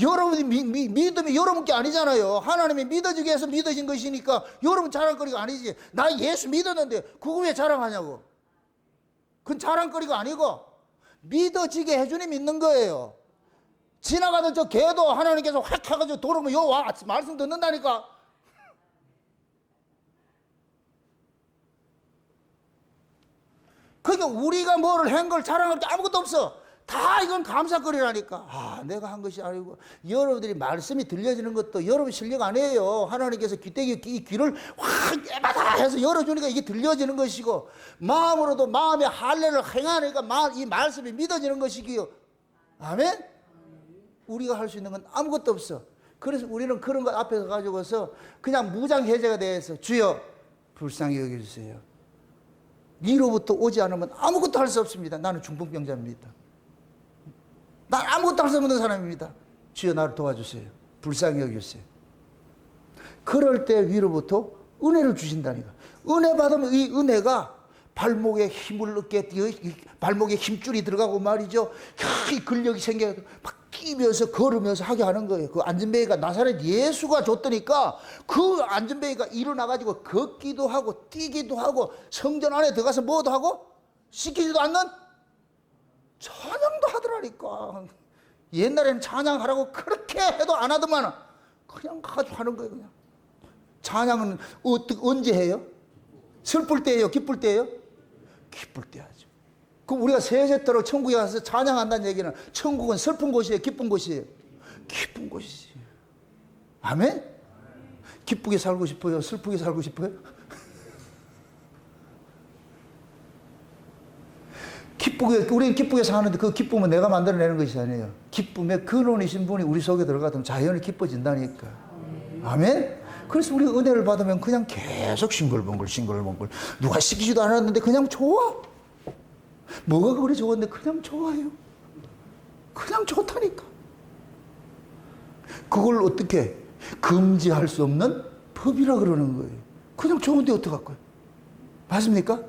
여러분이 믿음이 여러분 게 아니잖아요. 하나님이 믿어지게 해서 믿어진 것이니까 여러분 자랑거리가 아니지. 나 예수 믿었는데 그거 왜 자랑하냐고. 그건 자랑거리가 아니고 믿어지게 해주니 믿는 거예요. 지나가던 저 개도 하나님께서 확 해가지고 돌아오면 요 와 말씀 듣는다니까. 그러니까 우리가 뭐를 한 걸 자랑할 게 아무것도 없어. 다 이건 감사거리라니까. 아, 내가 한 것이 아니고 여러분들이 말씀이 들려지는 것도 여러분 실력 아니에요. 하나님께서 귀때기 이 귀를 확 깨바다 해서 열어주니까 이게 들려지는 것이고 마음으로도 마음의 할례를 행하니까 이 말씀이 믿어지는 것이기요. 아멘? 우리가 할 수 있는 건 아무것도 없어. 그래서 우리는 그런 것 앞에서 가지고서 그냥 무장해제가 돼서 주여 불쌍히 여겨주세요. 니로부터 오지 않으면 아무것도 할 수 없습니다. 나는 중풍병자입니다. 난 아무것도 할 수 없는 사람입니다. 주여 나를 도와주세요. 불쌍히 여겨주세요. 그럴 때 위로부터 은혜를 주신다니까. 은혜 받으면 이 은혜가 발목에 힘을 얻게, 발목에 힘줄이 들어가고 말이죠. 이 근력이 생겨서 막 뛰면서 걸으면서 하게 하는 거예요. 그 안전뱅이가 나사렛 예수가 줬더니까 그 안전뱅이가 일어나가지고 걷기도 하고 뛰기도 하고 성전 안에 들어가서 뭐도 하고 시키지도 않는 찬양도 하더라니까. 옛날에는 찬양하라고 그렇게 해도 안 하더만 그냥 가지고 하는 거예요. 그냥. 찬양은 언제 해요? 슬플 때예요? 기쁠 때예요? 기쁠 때 하죠. 그럼 우리가 세세토록 천국에 가서 찬양한다는 얘기는 천국은 슬픈 곳이에요? 기쁜 곳이에요? 기쁜 곳이지. 아멘? 기쁘게 살고 싶어요? 슬프게 살고 싶어요? 우리는 기쁘게 사는데 그 기쁨은 내가 만들어내는 것이 아니에요. 기쁨의 근원이신 분이 우리 속에 들어가면 자연히 기뻐진다니까. 아멘? 그래서 우리가 은혜를 받으면 그냥 계속 싱글벙글 누가 시키지도 않았는데 그냥 좋아. 뭐가 그리 좋은데 그냥 좋아요. 그냥 좋다니까. 그걸 어떻게 금지할 수 없는 법이라 그러는 거예요. 그냥 좋은데 어떡할 거예요? 맞습니까?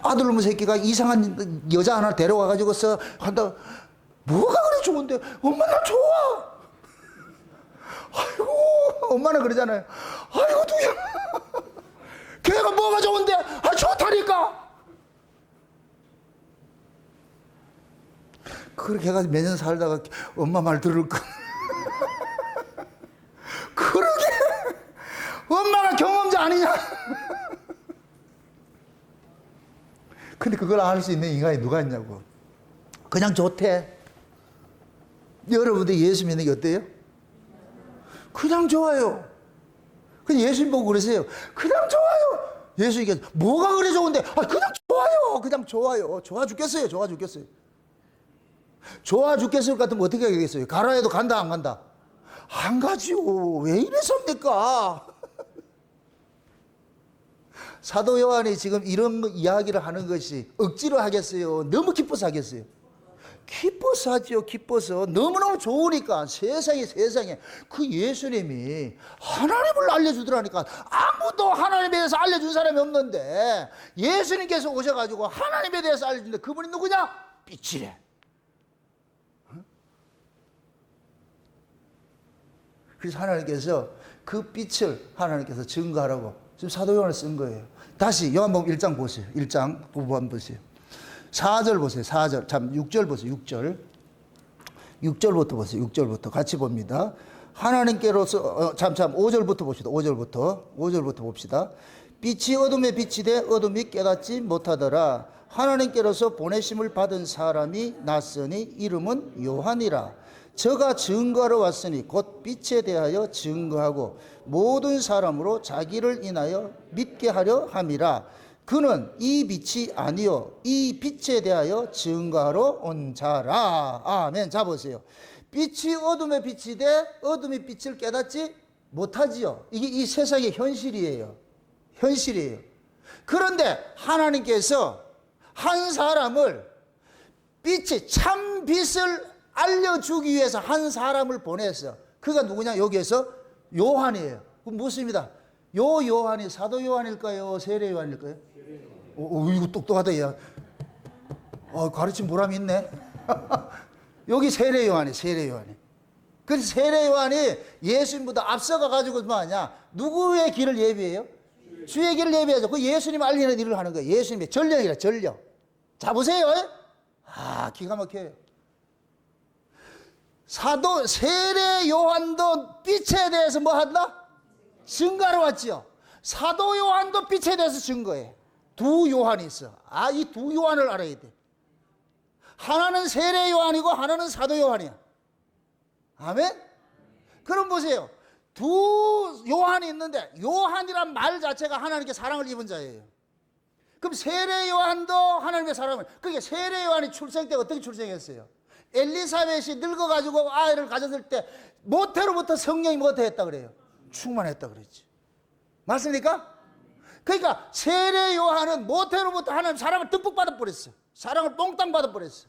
아들놈의 새끼가 이상한 여자 하나 데려와가지고서 한다. 뭐가 그래 좋은데? 엄마 나 좋아. 아이고 엄마는 그러잖아요. 아이고 누야. 걔가 뭐가 좋은데? 아 좋다니까. 그렇게 해가지고 몇 년 살다가 엄마 말 들을 거. 그러게 엄마가 경험자 아니냐. 근데 그걸 알 수 있는 인간이 누가 있냐고. 그냥 좋대. 여러분들 예수 믿는 게 어때요? 그냥 좋아요. 그냥 예수님 보고 그러세요. 그냥 좋아요. 예수님께서 뭐가 그래 좋은데? 아 그냥 좋아요. 그냥 좋아요. 좋아 죽겠어요. 좋아 죽겠어요. 좋아 죽겠을 것 같으면 어떻게 하겠어요? 가라 해도 간다 안 간다? 안 가지요. 왜 이래서입니까? 사도 요한이 지금 이런 이야기를 하는 것이 억지로 하겠어요? 너무 기뻐서 하겠어요? 기뻐서 하죠. 기뻐서. 너무너무 좋으니까. 세상에 그 예수님이 하나님을 알려주더라니까. 아무도 하나님에 대해서 알려준 사람이 없는데 예수님께서 오셔가지고 하나님에 대해서 알려주는데 그분이 누구냐? 빛이래. 그래서 하나님께서 그 빛을 하나님께서 증거하라고 지금 사도 요한을 쓴 거예요. 다시 요한복음 1장 보세요. 1장 부분 보세요. 4절 보세요. 4절. 참 6절 보세요. 6절. 6절부터 보세요. 6절부터 같이 봅니다. 하나님께로서 5절부터 봅시다. 5절부터 봅시다. 빛이 어둠에 빛이 돼 어둠이 깨닫지 못하더라. 하나님께로서 보내심을 받은 사람이 났으니 이름은 요한이라. 저가 증거하러 왔으니 곧 빛에 대하여 증거하고 모든 사람으로 자기를 인하여 믿게 하려 함이라. 그는 이 빛이 아니요 이 빛에 대하여 증거하러 온 자라. 아멘. 자 보세요. 빛이 어둠에 빛이 돼 어둠이 빛을 깨닫지 못하지요. 이게 이 세상의 현실이에요. 그런데 하나님께서 한 사람을 빛이 참 빛을 알려주기 위해서 한 사람을 보냈어. 그가 누구냐? 여기에서 요한이에요. 그럼 묻습니다. 요 요한이 사도 요한일까요? 세례 요한일까요? 이거 똑똑하다 야. 가르친 보람이 있네. 여기 세례 요한이. 그래서 세례 요한이 예수님보다 앞서가 가지고 뭐하냐? 누구의 길을 예비해요? 주의 길을 예비하죠. 그 예수님 알리는 일을 하는 거예요. 예수님의 전령이라 전령. 자 보세요. 기가 막혀요. 사도 세례 요한도 빛에 대해서 뭐 한다? 증거하러 왔지요. 사도 요한도 빛에 대해서 증거해. 두 요한이 있어. 이 두 요한을 알아야 돼. 하나는 세례 요한이고 하나는 사도 요한이야. 아멘? 그럼 보세요. 두 요한이 있는데 요한이란 말 자체가 하나님께 사랑을 입은 자예요. 그럼 세례 요한도 하나님의 사랑을. 그러니까 세례 요한이 출생 때 어떻게 출생했어요? 엘리사벳이 늙어가지고 아이를 가졌을 때 모태로부터 성령이 뭐했다 그래요? 충만했다 그랬지. 맞습니까? 그러니까 세례 요한은 모태로부터 하나님 사랑을 듬뿍 받아버렸어. 사랑을 몽땅 받아버렸어.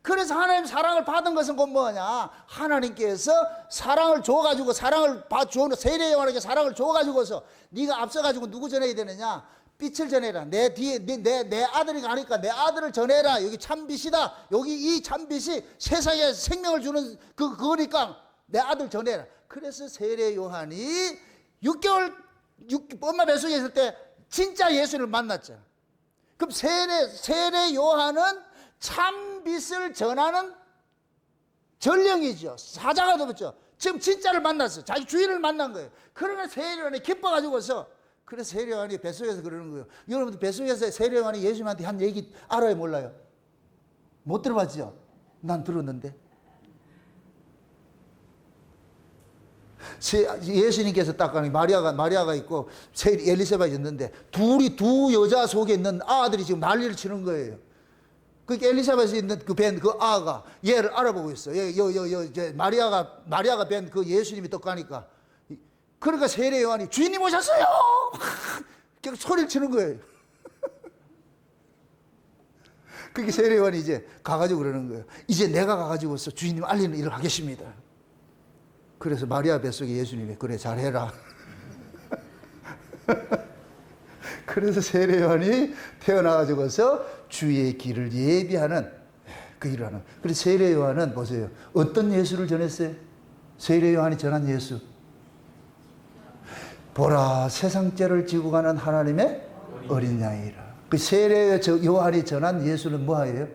그래서 하나님 사랑을 받은 것은 곧 뭐냐? 하나님께서 사랑을 줘가지고 사랑을 주는 세례 요한에게 사랑을 줘가지고서 네가 앞서가지고 누구 전해야 되느냐? 빛을 전해라. 내 뒤에 내 아들이 가니까 내 아들을 전해라. 여기 참빛이다. 여기 이 참빛이 세상에 생명을 주는 그거니까 내 아들 전해라. 그래서 세례 요한이 6개월 엄마 뱃속에 있을 때 진짜 예수를 만났잖아. 그럼 세례 요한은 참빛을 전하는 전령이죠. 사자가 되었죠. 지금 진짜를 만났어. 자기 주인을 만난 거예요. 그러면 세례 요한이 기뻐가지고서 그래서 세례 요한이 뱃속에서 그러는 거예요. 여러분들 뱃속에서 세례 요한이 예수님한테 한 얘기 알아요, 몰라요? 못 들어봤죠? 난 들었는데. 예수님께서 딱 가니 마리아가 있고 엘리사벳이 있는데 두 여자 속에 있는 아들이 지금 난리를 치는 거예요. 그러니까 엘리사벳이 있는 그 아가 얘를 알아보고 있어요. 마리아가 뵌 그 예수님이 떡 가니까. 그러니까 세례 요한이 주인님 오셨어요! 막 소리를 치는 거예요. 그렇게 세례 요한이 이제 가가지고 그러는 거예요. 이제 내가 가가지고서 주인님 알리는 일을 하겠습니다. 그래서 마리아 뱃속에 예수님이 그래 잘해라. 그래서 세례 요한이 태어나가지고서 주의 길을 예비하는 그 일을 하는. 그래서 세례 요한은 보세요. 어떤 예수를 전했어요? 세례 요한이 전한 예수. 보라 세상 죄를 지고 가는 하나님의 어린 양이라. 그 세례 요한이 전한 예수는 뭐예요?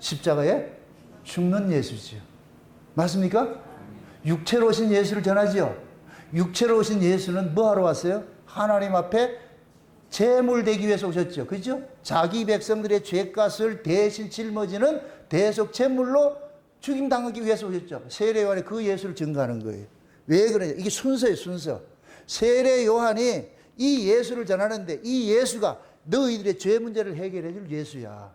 십자가에 죽는 예수지요. 맞습니까? 육체로 오신 예수를 전하지요. 육체로 오신 예수는 뭐하러 왔어요? 하나님 앞에 제물되기 위해서 오셨죠. 그죠? 자기 백성들의 죄값을 대신 짊어지는 대속 제물로 죽임당하기 위해서 오셨죠. 세례 요한이 그 예수를 증거하는 거예요. 왜 그러냐? 이게 순서예요, 순서. 세례 요한이 이 예수를 전하는데 이 예수가 너희들의 죄 문제를 해결해 줄 예수야.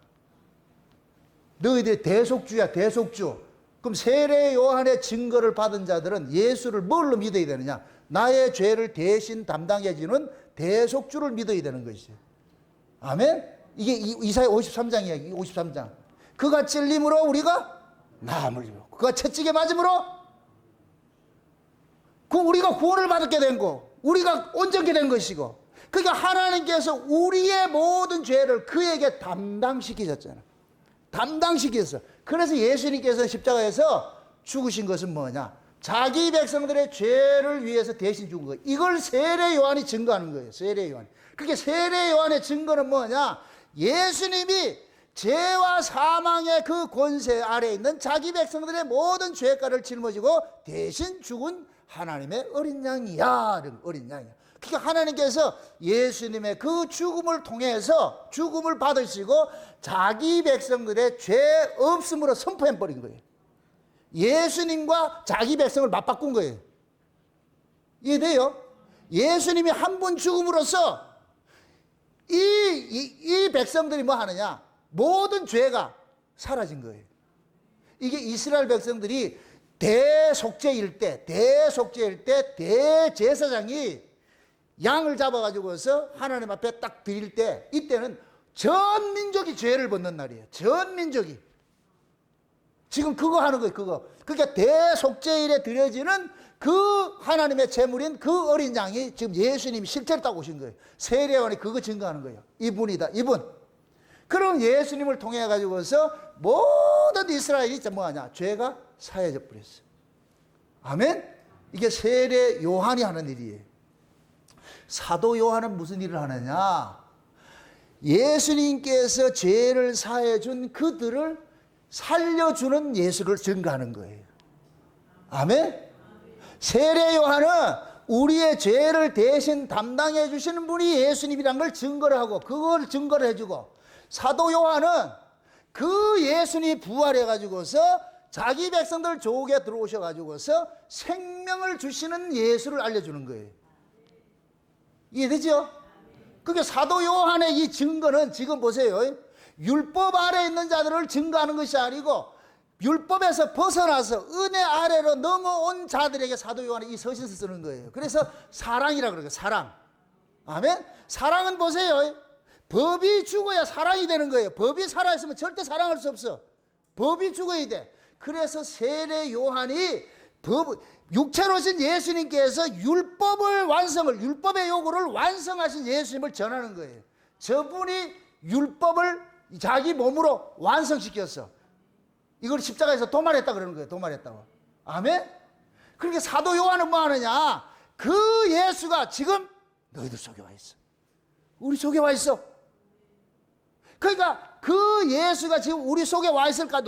너희들의 대속주야, 대속주. 그럼 세례 요한의 증거를 받은 자들은 예수를 뭘로 믿어야 되느냐? 나의 죄를 대신 담당해 주는 대속주를 믿어야 되는 것이죠. 아멘? 이게 이사야 53장 이야기, 53장. 그가 찔림으로 우리가 나음을 입고, 그가 채찍에 맞음으로 우리가 구원을 받게 된 거, 우리가 온전케 된 것이고, 그러니까 하나님께서 우리의 모든 죄를 그에게 담당시키셨잖아. 담당시켰어. 그래서 예수님께서 십자가에서 죽으신 것은 뭐냐? 자기 백성들의 죄를 위해서 대신 죽은 거예요. 이걸 세례 요한이 증거하는 거예요. 세례 요한. 그게 세례 요한의 증거는 뭐냐? 예수님이 죄와 사망의 그 권세 아래에 있는 자기 백성들의 모든 죄가를 짊어지고 대신 죽은 하나님의 어린 양이야. 어린 양이야. 그러니까 하나님께서 예수님의 그 죽음을 통해서 죽음을 받으시고 자기 백성들의 죄 없음으로 선포해버린 거예요. 예수님과 자기 백성을 맞바꾼 거예요. 이해돼요? 예수님이 한 번 죽음으로써 이 백성들이 뭐 하느냐? 모든 죄가 사라진 거예요. 이게 이스라엘 백성들이 대속죄일 때 대제사장이 양을 잡아가지고서 하나님 앞에 딱 드릴 때, 이때는 전 민족이 죄를 벗는 날이에요. 전 민족이. 지금 그거 하는 거예요, 그거. 그러니까 대속죄일에 드려지는 그 하나님의 제물인 그 어린 양이 지금 예수님이 실제로 따고 오신 거예요. 세례요한이 그거 증거하는 거예요. 이분이다, 이분. 그럼 예수님을 통해 가지고서 모든 이스라엘이 뭐하냐? 죄가 사해져 버렸어요. 아멘? 이게 세례 요한이 하는 일이에요. 사도 요한은 무슨 일을 하느냐? 예수님께서 죄를 사해 준 그들을 살려주는 예수를 증거하는 거예요. 아멘? 세례 요한은 우리의 죄를 대신 담당해 주시는 분이 예수님이란 걸 증거를 하고, 그걸 증거를 해주고, 사도 요한은 그 예수님이 부활해 가지고서 자기 백성들 조국에 들어오셔 가지고서 생명을 주시는 예수를 알려주는 거예요. 이해되죠? 그게 사도 요한의 이 증거는 지금 보세요. 율법 아래에 있는 자들을 증거하는 것이 아니고 율법에서 벗어나서 은혜 아래로 넘어온 자들에게 사도 요한이 이 서신을 쓰는 거예요. 그래서 사랑이라고 그래요. 사랑. 아멘? 사랑은 보세요. 법이 죽어야 사랑이 되는 거예요. 법이 살아있으면 절대 사랑할 수 없어. 법이 죽어야 돼. 그래서 세례 요한이 육체로 오신 예수님께서 율법의 요구를 완성하신 예수님을 전하는 거예요. 저분이 율법을 자기 몸으로 완성시켰어. 이걸 십자가에서 도말했다 그러는 거예요. 도말했다고. 아멘? 그러니까 사도 요한은 뭐 하느냐? 그 예수가 지금 너희들 속에 와 있어. 우리 속에 와 있어. 그러니까 그 예수가 지금 우리 속에 와 있을 것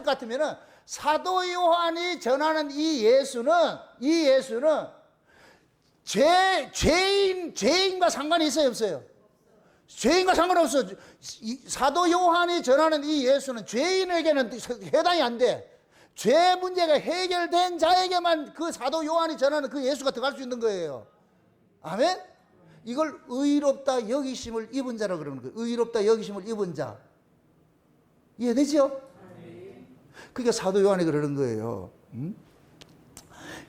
같으면은 사도 요한이 전하는 이 예수는 죄인과 상관이 있어요, 없어요? 죄인과 상관없어. 사도 요한이 전하는 이 예수는 죄인에게는 해당이 안 돼. 죄 문제가 해결된 자에게만 그 사도 요한이 전하는 그 예수가 들어갈 수 있는 거예요. 아멘? 이걸 의롭다 여기심을 입은 자라고 그러는 거예요. 의롭다 여기심을 입은 자. 이해되죠? 그게 사도 요한이 그러는 거예요.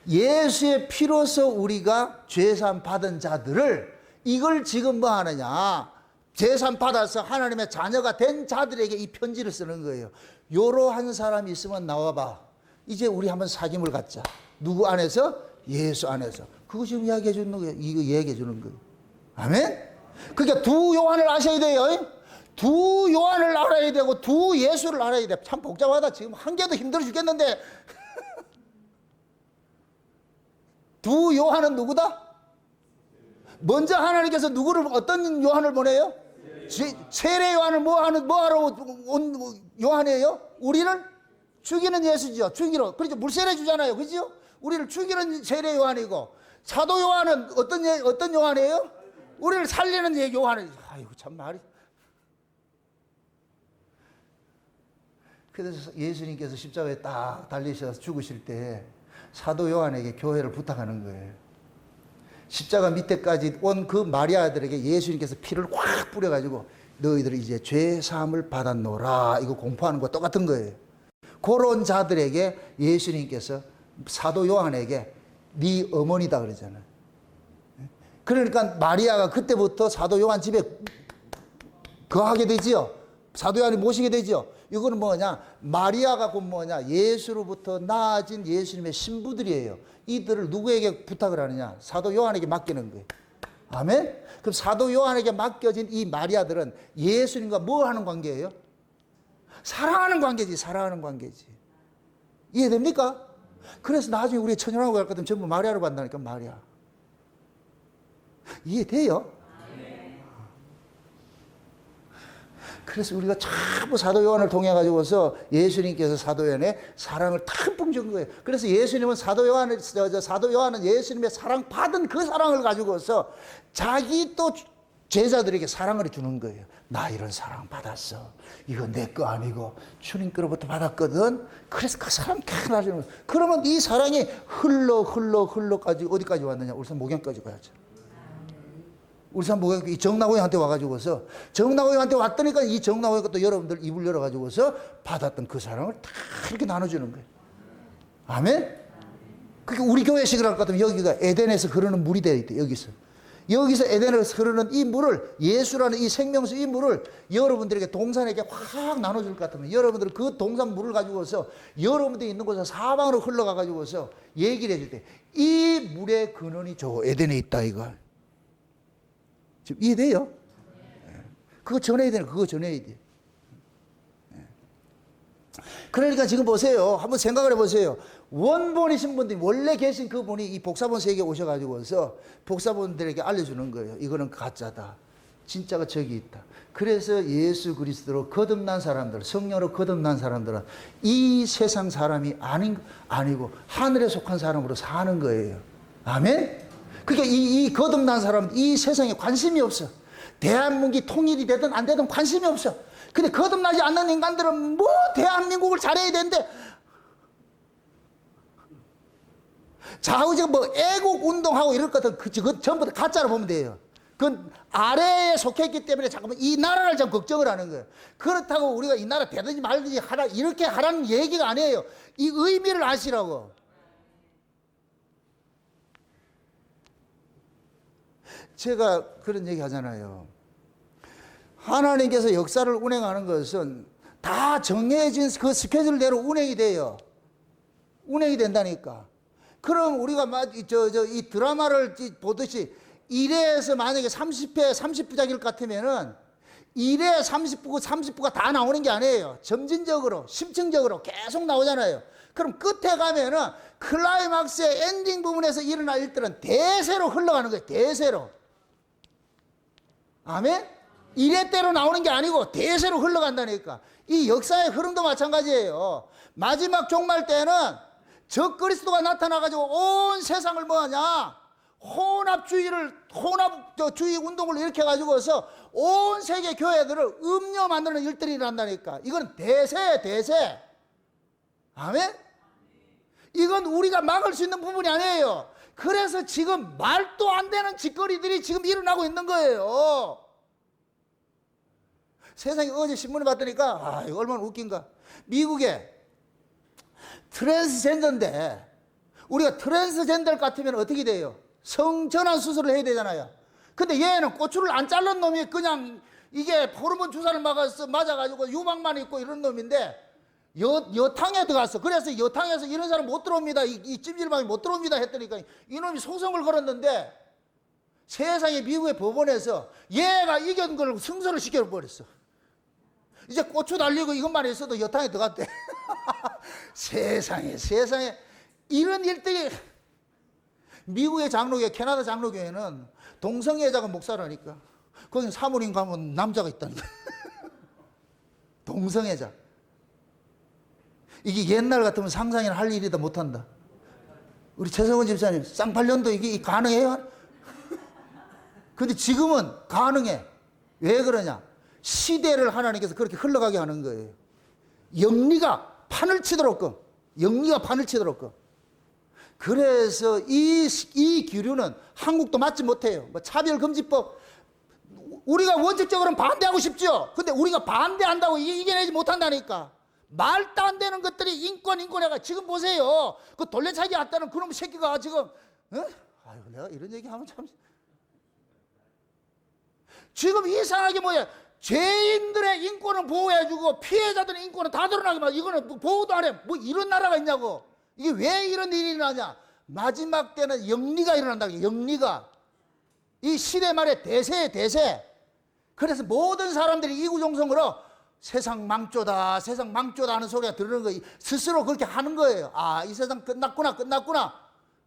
예수의 피로서 우리가 죄산 받은 자들을, 이걸 지금 뭐 하느냐? 죄산 받아서 하나님의 자녀가 된 자들에게 이 편지를 쓰는 거예요. 요러한 사람이 있으면 나와봐. 이제 우리 한번 사귐을 갖자. 누구 안에서? 예수 안에서. 그거 지금 이야기해 주는 거예요. 이거 얘기해 주는 거예요. 아멘? 그러니까 두 요한을 아셔야 돼요. 두 요한을 알아야 되고 두 예수를 알아야 돼. 참 복잡하다. 지금 한 개도 힘들어 죽겠는데. 두 요한은 누구다? 먼저 하나님께서 누구를, 어떤 요한을 보내요? 세례 요한을 뭐 하러 온 요한이에요? 우리를 죽이는 예수죠. 죽이러. 그렇죠. 물세례 주잖아요. 그죠? 우리를 죽이는 세례 요한이고, 사도 요한은 어떤 요한이에요? 우리를 살리는 요한이에요. 아이고, 참 말이. 그래서 예수님께서 십자가에 딱 달리셔서 죽으실 때 사도 요한에게 교회를 부탁하는 거예요. 십자가 밑에까지 온 그 마리아들에게 예수님께서 피를 확 뿌려가지고 너희들이 이제 죄 사함을 받았노라, 이거 공포하는 거 똑같은 거예요. 그런 자들에게 예수님께서 사도 요한에게 네 어머니다 그러잖아요. 그러니까 마리아가 그때부터 사도 요한 집에 거하게 되지요. 사도 요한이 모시게 되지요. 이거는 뭐냐? 마리아가 곧 뭐냐? 예수로부터 나아진 예수님의 신부들이에요. 이들을 누구에게 부탁을 하느냐? 사도 요한에게 맡기는 거예요. 아멘? 그럼 사도 요한에게 맡겨진 이 마리아들은 예수님과 뭐 하는 관계예요? 사랑하는 관계지, 사랑하는 관계지. 이해됩니까? 그래서 나중에 우리 천연하고 갈 것 같으면 전부 마리아로 간다니까, 마리아. 이해돼요? 그래서 우리가 전부 사도 요한을 통해 가지고서 예수님께서 사도 요한의 사랑을 탁 준 거예요. 그래서 예수님은 사도 요한은 예수님의 사랑 받은 그 사랑을 가지고서 자기 또 제자들에게 사랑을 주는 거예요. 나 이런 사랑 받았어. 이거 내 거 아니고 주님 거로부터 받았거든. 그래서 그 사랑 탁 나주는 거예요. 그러면 이 사랑이 흘러까지 어디까지 왔느냐? 울산 목양까지 가야죠. 울산 목양 이 정나고형한테 와가지고서 정나고형한테 왔더니까 이 정나고형이 또 여러분들 입을 열어가지고서 받았던 그 사랑을 다 이렇게 나눠주는 거예요. 아멘? 그러니까 우리 교회식을 할 것 같으면 여기가 에덴에서 흐르는 물이 되어 있대. 여기서 에덴에서 흐르는 이 물을, 예수라는 이 생명수 이 물을 여러분들에게 동산에게 확 나눠줄 것 같으면 여러분들 그 동산 물을 가지고서 여러분들이 있는 곳에서 사방으로 흘러가 가지고서 얘기를 해줄 때 이 물의 근원이 저 에덴에 있다 이거. 지금 이해돼요? 그거 전해야 되는 그거 전해야 돼. 그러니까 지금 보세요. 한번 생각을 해보세요. 원본이신 분들이 원래 계신 그분이 이 복사본 세계에 오셔가지고서 복사본들에게 알려주는 거예요. 이거는 가짜다. 진짜가 저기 있다. 그래서 예수 그리스도로 거듭난 사람들, 성령으로 거듭난 사람들은 이 세상 사람이 아니고 하늘에 속한 사람으로 사는 거예요. 아멘? 그러니까 이 거듭난 사람은 이 세상에 관심이 없어. 대한민국이 통일이 되든 안 되든 관심이 없어. 근데 거듭나지 않는 인간들은 뭐 대한민국을 잘해야 되는데 좌우지가 뭐 애국 운동하고 이럴 것 같은 그거 전부 다 가짜로 보면 돼요. 그건 아래에 속했기 때문에 잠깐만 이 나라를 좀 걱정을 하는 거예요. 그렇다고 우리가 이 나라 되든지 말든지 하라 이렇게 하라는 얘기가 아니에요. 이 의미를 아시라고. 제가 그런 얘기 하잖아요. 하나님께서 역사를 운행하는 것은 다 정해진 그 스케줄대로 운행이 돼요. 운행이 된다니까. 그럼 우리가 이 드라마를 보듯이 1회에서 만약에 30회, 30부작일 것 같으면은 1회 30부가 다 나오는 게 아니에요. 점진적으로, 심층적으로 계속 나오잖아요. 그럼 끝에 가면은 클라이막스의 엔딩 부분에서 일어날 일들은 대세로 흘러가는 거예요. 대세로. 아멘? 1회대로 나오는 게 아니고 대세로 흘러간다니까. 이 역사의 흐름도 마찬가지예요. 마지막 종말 때는 적그리스도가 나타나가지고 온 세상을 뭐하냐? 혼합주의 운동을 일으켜가지고서 온 세계 교회들을 음료 만드는 일들이 일어난다니까. 이건 대세. 아멘? 이건 우리가 막을 수 있는 부분이 아니에요. 그래서 지금 말도 안 되는 짓거리들이 지금 일어나고 있는 거예요. 세상에 어제 신문을 봤더니까 이거 얼마나 웃긴가. 미국에 트랜스젠더인데 우리가 트랜스젠더 같으면 어떻게 돼요? 성전환 수술을 해야 되잖아요. 근데 얘는 고추를 안 자른 놈이 그냥 이게 호르몬 주사를 맞아가지고 유방만 있고 이런 놈인데 여탕에 들어갔어. 그래서 여탕에서 이런 사람 못 들어옵니다. 이 찜질방에 못 들어옵니다 했더니까 이놈이 소송을 걸었는데 세상에 미국의 법원에서 얘가 이긴 걸 승소를 시켜버렸어. 이제 고추 달리고 이것만 있어도 여탕에 들어갔대. 세상에 이런 일들이 미국의 장로교회, 캐나다 장로교회는 동성애자가 목사라니까. 거긴 사모님 가면 남자가 있다니까. 동성애자. 이게 옛날 같으면 상상이나 할 일이다 못한다. 우리 최성원 집사님 쌍팔년도 이게 가능해요? 근데 지금은 가능해. 왜 그러냐? 시대를 하나님께서 그렇게 흘러가게 하는 거예요. 영리가 판을 치도록. 그래서 이 기류는 한국도 맞지 못해요. 뭐 차별금지법. 우리가 원칙적으로는 반대하고 싶죠. 근데 우리가 반대한다고 이겨내지 못한다니까. 말도 안 되는 것들이 인권 해가 지금 보세요. 그 돌려차기 왔다는 그놈 새끼가 지금 아유 내가 이런 얘기하면 참 지금 이상하게 뭐야. 죄인들의 인권은 보호해주고 피해자들의 인권은 다 드러나게 막 이거는 뭐 보호도 안 해. 뭐 이런 나라가 있냐고. 이게 왜 이런 일이 일어나냐. 마지막 때는 영리가 일어난다고. 영리가. 이 시대 말에 대세. 그래서 모든 사람들이 이구동성으로 세상 망조다, 세상 망조다 하는 소리가 들리는 거예요. 스스로 그렇게 하는 거예요. 아, 이 세상 끝났구나, 끝났구나.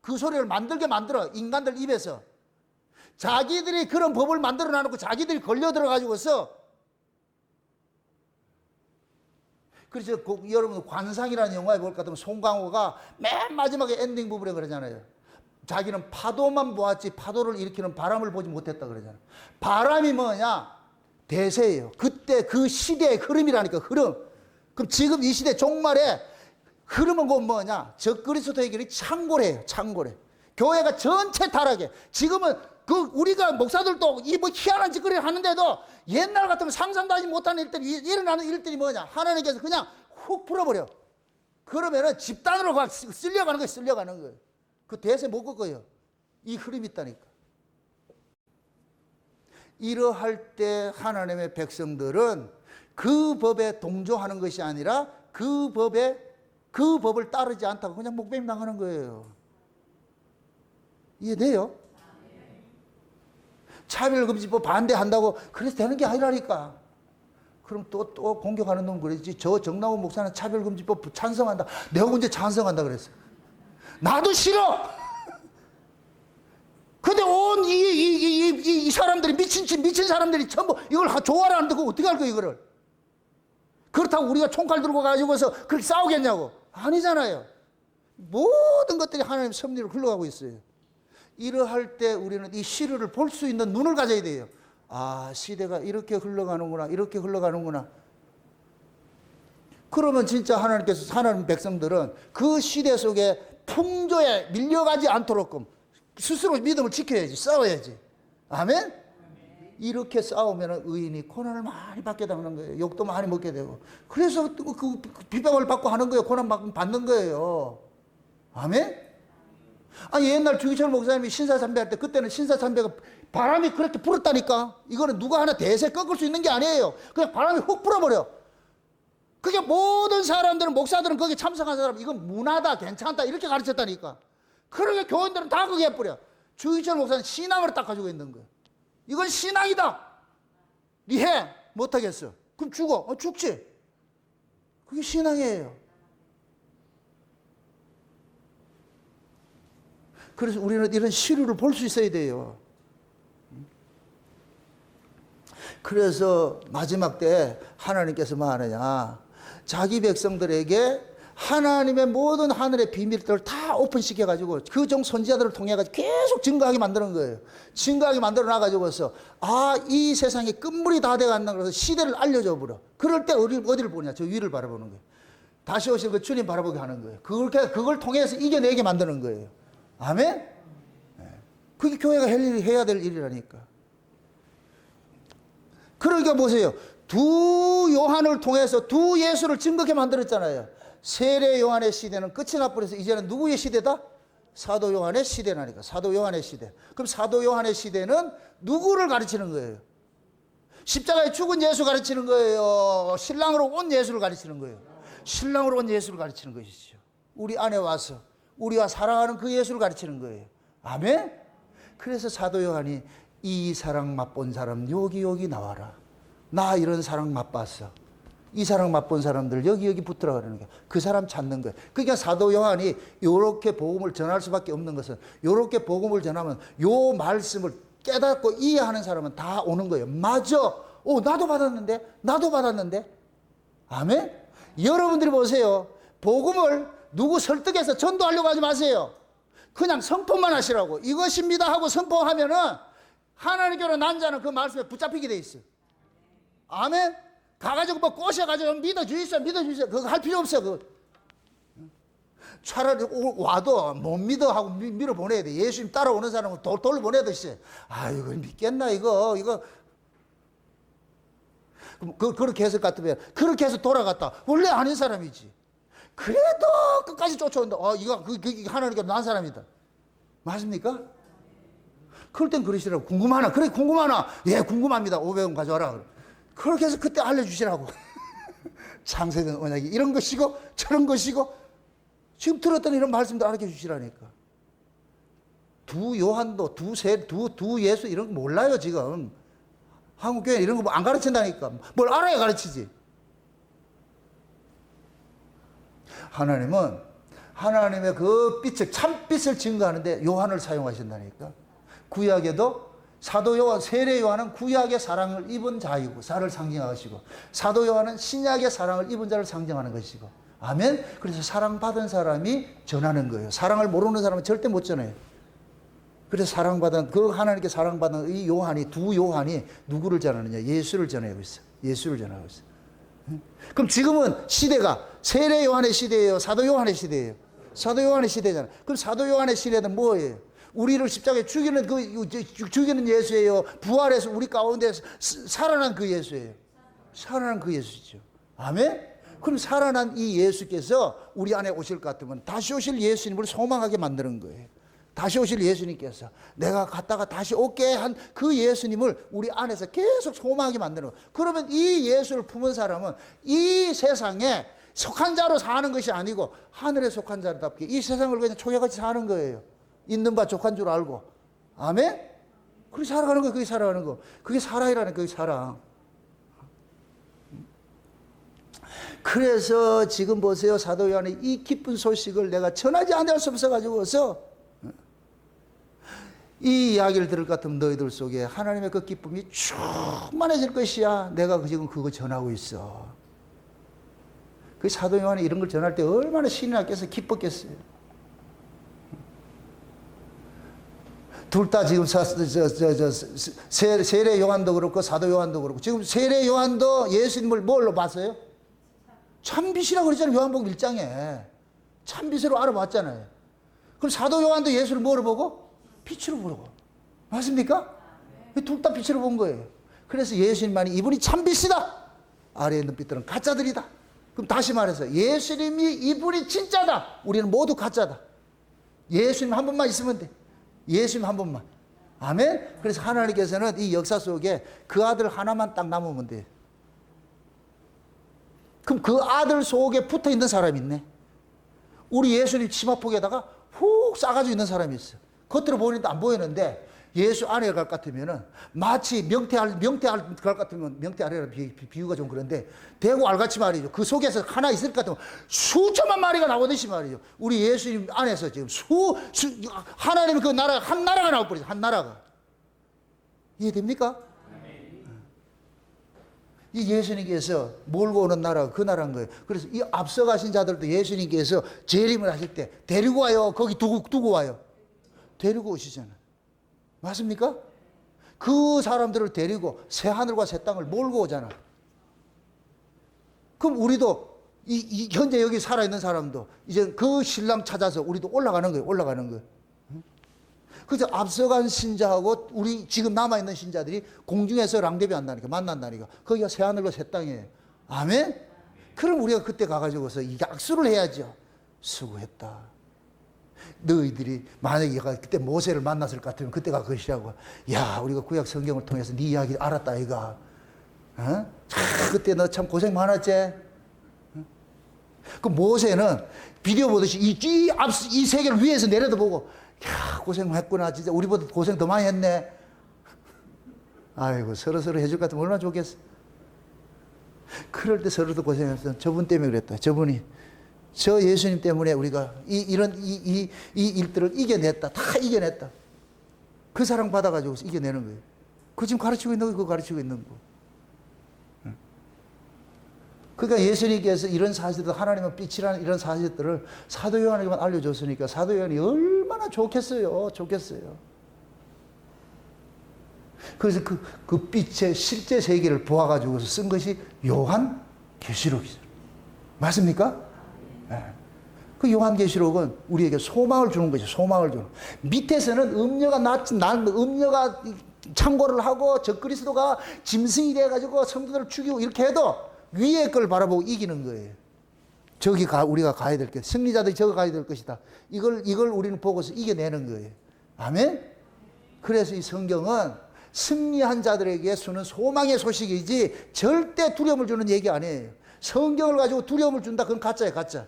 그 소리를 만들게 만들어, 인간들 입에서. 자기들이 그런 법을 만들어 놔놓고 자기들이 걸려 들어가지고서. 그래서 여러분 관상이라는 영화에 볼 것 같으면 송강호가 맨 마지막에 엔딩 부분에 그러잖아요. 자기는 파도만 보았지 파도를 일으키는 바람을 보지 못했다 그러잖아요. 바람이 뭐냐? 대세예요. 그때 그 시대의 흐름이라니까, 흐름. 그럼 지금 이 시대 종말에 흐름은 곧 뭐냐? 적그리스도의 길이 창고래요, 창고래. 교회가 전체 타락해. 지금은 우리가 목사들도 이 뭐 희한한 짓거리를 하는데도 옛날 같으면 상상도 하지 못하는 일들이 일어나는 일들이 뭐냐? 하나님께서 그냥 훅 풀어버려. 그러면은 집단으로 막 쓸려가는 거예요, 쓸려가는 거예요. 그 대세 못 꺾어요. 이 흐름이 있다니까. 이러할 때 하나님의 백성들은 그 법에 동조하는 것이 아니라 그 법을 따르지 않다고 그냥 목배임 당하는 거예요. 이해돼요? 차별금지법 반대한다고 그래서 되는 게 아니라니까. 그럼 또 공격하는 놈 그러지. 저 정남훈 목사는 차별금지법 찬성한다. 내가 언제 찬성한다 그랬어. 나도 싫어. 근데 온 이 사람들이 미친 사람들이 전부 이걸 좋아하는데 그거 어떻게 할 거야 이거를. 그렇다고 우리가 총칼 들고 가지고서 그렇게 싸우겠냐고. 아니잖아요. 모든 것들이 하나님 섭리로 흘러가고 있어요. 이러할 때 우리는 이 시류를 볼 수 있는 눈을 가져야 돼요. 아, 시대가 이렇게 흘러가는구나, 이렇게 흘러가는구나. 그러면 진짜 하나님께서, 하나님 백성들은 그 시대 속에 풍조에 밀려가지 않도록끔 스스로 믿음을 지켜야지, 싸워야지. 아멘? 이렇게 싸우면 의인이 고난을 많이 받게 되는 거예요. 욕도 많이 먹게 되고. 그래서 그 비방을 받고 하는 거예요. 고난 받는 거예요. 아멘? 아니, 옛날 주기철 목사님이 신사참배 할 때, 그때는 신사참배가 바람이 그렇게 불었다니까. 이거는 누가 하나 대세 꺾을 수 있는 게 아니에요. 그냥 바람이 훅 불어버려. 그게 모든 사람들은, 목사들은 거기에 참석한 사람, 이건 문화다, 괜찮다, 이렇게 가르쳤다니까. 그러게 교인들은 다 그게 해버려. 주기철 목사는 신앙을 딱 가지고 있는 거예요. 이건 신앙이다. 니 해. 못하겠어. 그럼 죽어. 죽지. 그게 신앙이에요. 그래서 우리는 이런 시류를 볼 수 있어야 돼요. 그래서 마지막 때 하나님께서 뭐 하느냐. 자기 백성들에게 하나님의 모든 하늘의 비밀들을 다 오픈시켜가지고 그 종 선지자들을 통해가지고 계속 증거하게 만드는 거예요. 증거하게 만들어 놔가지고서 아, 이 세상에 끝물이 다 돼간다 그래서 시대를 알려줘 버려. 그럴 때 어디를 보냐? 저 위를 바라보는 거예요. 다시 오실 그 주님 바라보게 하는 거예요. 그걸 통해서 이겨내게 만드는 거예요. 아멘? 그게 교회가 해야 될 일이라니까. 그러니까 보세요. 두 요한을 통해서 두 예수를 증거하게 만들었잖아요. 세례 요한의 시대는 끝이 나버려서 이제는 누구의 시대다? 사도 요한의 시대라니까. 사도 요한의 시대. 그럼 사도 요한의 시대는 누구를 가르치는 거예요? 십자가에 죽은 예수 가르치는 거예요? 신랑으로 온 예수를 가르치는 거예요? 신랑으로 온 예수를 가르치는 것이죠. 우리 안에 와서 우리와 사랑하는 그 예수를 가르치는 거예요. 아멘? 그래서 사도 요한이 이 사랑 맛본 사람 여기 나와라. 나 이런 사랑 맛봤어. 이 사랑 맛본 사람들 여기 붙으라 그러는 거야. 그 사람 찾는 거야. 그러니까 사도 요한이 이렇게 복음을 전할 수밖에 없는 것은 이렇게 복음을 전하면 요 말씀을 깨닫고 이해하는 사람은 다 오는 거예요. 맞아. 나도 받았는데. 아멘? 여러분들이 보세요. 복음을 누구 설득해서 전도하려고 하지 마세요. 그냥 선포만 하시라고. 이것입니다 하고 선포하면은 하나님께로 난 자는 그 말씀에 붙잡히게 돼 있어요. 아멘? 가가지고 뭐 꼬셔가지고 믿어주세요. 그거 할 필요 없어요. 그거. 차라리 와도 못 믿어 하고 밀어 보내야 돼. 예수님 따라오는 사람은 돌 보내듯이. 이거 믿겠나 이거. 그렇게 해서 같으면 그렇게 해서 돌아갔다. 원래 아닌 사람이지. 그래도 끝까지 쫓아온다. 이거 하나님께 난 사람이다. 맞습니까? 그럴 땐 그러시라고. 궁금하나? 그래, 궁금하나? 예, 궁금합니다. 500원 가져와라. 그렇게 해서 그때 알려주시라고. 창세된 언약이 이런 것이고, 저런 것이고, 지금 들었던 이런 말씀도 알려 주시라니까. 두 요한도, 두 예수 이런 거 몰라요, 지금. 한국교회 이런 거 안 가르친다니까. 뭘 알아야 가르치지. 하나님은 하나님의 그 빛을, 참빛을 증거하는데 요한을 사용하신다니까. 구약에도 사도 요한, 세례 요한은 구약의 사랑을 입은 자이고 자를 상징하시고, 사도 요한은 신약의 사랑을 입은 자를 상징하는 것이고. 아멘. 그래서 사랑받은 사람이 전하는 거예요. 사랑을 모르는 사람은 절대 못 전해요. 그래서 사랑받은, 그 하나님께 사랑받은 이 요한이, 두 요한이 누구를 전하느냐? 예수를 전하고 있어요. 예수를 전하고 있어요. 그럼 지금은 시대가 세례 요한의 시대예요? 사도 요한의 시대예요? 사도 요한의 시대잖아요. 그럼 사도 요한의 시대는 뭐예요? 우리를 십자가에 죽이는 예수예요? 부활해서 우리 가운데 살아난 그 예수예요? 살아난 그 예수죠. 아멘? 그럼 살아난 이 예수께서 우리 안에 오실 것 같으면 다시 오실 예수님을 소망하게 만드는 거예요. 다시 오실 예수님께서 내가 갔다가 다시 오게 한 그 예수님을 우리 안에서 계속 소망하게 만드는 거예요. 그러면 이 예수를 품은 사람은 이 세상에 속한 자로 사는 것이 아니고 하늘에 속한 자답게 이 세상을 그냥 초계같이 사는 거예요. 있는 바 족한 줄 알고. 아멘? 그렇게 살아가는 거예요. 그게 살아가는 거. 그게 사랑이라는 거예요. 사랑. 그래서 지금 보세요. 사도 요한의 이 기쁜 소식을 내가 전하지 않을 수 없어가지고서 이 이야기를 들을 것 같으면 너희들 속에 하나님의 그 기쁨이 충만해질 것이야. 내가 지금 그거 전하고 있어. 그 사도 요한이 이런 걸 전할 때 얼마나 신이 났겠어요. 기뻤겠어요. 둘 다 지금 세례 요한도 그렇고 사도 요한도 그렇고, 지금 세례 요한도 예수님을 뭘로 봤어요? 참빛이라고 그랬잖아요. 요한복음 1장에 참빛으로 알아봤잖아요. 그럼 사도 요한도 예수를 뭐로 보고? 빛으로 보고. 맞습니까? 둘 다 빛으로 본 거예요. 그래서 예수님만이 이분이 참빛이다, 아래에 있는 빛들은 가짜들이다. 그럼 다시 말해서 예수님이 이분이 진짜다, 우리는 모두 가짜다. 예수님 한 분만 있으면 돼. 예수님 한 분만. 아멘. 그래서 하나님께서는 이 역사 속에 그 아들 하나만 딱 남으면 돼. 그럼 그 아들 속에 붙어 있는 사람이 있네. 우리 예수님 치마폭에다가 훅 싸가지고 있는 사람이 있어. 겉으로 보이는데 안 보이는데 예수 안에 갈 것 같으면은 마치 명태알 갈 것 같으면, 명태알이라 비유가 좀 그런데 대구 알같이 말이죠. 그 속에서 하나 있을 것 같으면 수천만 마리가 나오듯이 말이죠. 우리 예수님 안에서 지금 하나님 그 나라, 한 나라가 나올 거죠. 한 나라가. 이해됩니까? 이 예수님께서 몰고 오는 나라가 그 나라인 거예요. 그래서 이 앞서가신 자들도 예수님께서 재림을 하실 때 데리고 와요? 거기 두고 와요? 데리고 오시잖아요. 맞습니까? 그 사람들을 데리고 새 하늘과 새 땅을 몰고 오잖아. 그럼 우리도 현재 여기 살아있는 사람도 이제 그 신랑 찾아서 우리도 올라가는 거예요. 올라가는 거예요. 그래서 앞서간 신자하고 우리 지금 남아있는 신자들이 공중에서 랑데비 한다니까, 만난다니까. 거기가 새 하늘과 새 땅이에요. 아멘? 그럼 우리가 그때 가가지고서 약수를 해야죠. 수고했다. 너희들이 만약에 그때 모세를 만났을 것 같으면 그때가 그것이라고. 야, 우리가 구약 성경을 통해서 네 이야기 알았다 이가. 어? 그때 너 참 고생 많았지. 그 모세는 비디오 보듯이 이 세계를 위에서 내려다 보고, 야, 고생했구나. 진짜 우리보다 고생 더 많이 했네. 아이고, 서로 해줄 것 같으면 얼마나 좋겠어. 그럴 때 서로도 고생했어. 저분 때문에 그랬다. 저분이. 저 예수님 때문에 우리가 이런 일들을 이겨냈다. 다 이겨냈다. 그 사랑 받아가지고 이겨내는 거예요. 그 지금 가르치고 있는 거, 그거 가르치고 있는 거. 그러니까 예수님께서 이런 사실들, 하나님은 빛이라는 이런 사실들을 사도 요한에게만 알려줬으니까 사도 요한이 얼마나 좋겠어요. 좋겠어요. 그래서 그 빛의 실제 세계를 보아가지고서 쓴 것이 요한 계시록이죠. 맞습니까? 네. 그 요한계시록은 우리에게 소망을 주는 거죠. 소망을 주는. 밑에서는 음녀가 창고를 하고 적그리스도가 짐승이 돼가지고 성도들을 죽이고 이렇게 해도 위에 걸 바라보고 이기는 거예요. 우리가 가야 될 것, 승리자들이 저거 가야 될 것이다. 이걸 우리는 보고서 이겨내는 거예요. 아멘? 그래서 이 성경은 승리한 자들에게 주는 소망의 소식이지 절대 두려움을 주는 얘기 아니에요. 성경을 가지고 두려움을 준다, 그건 가짜예요, 가짜.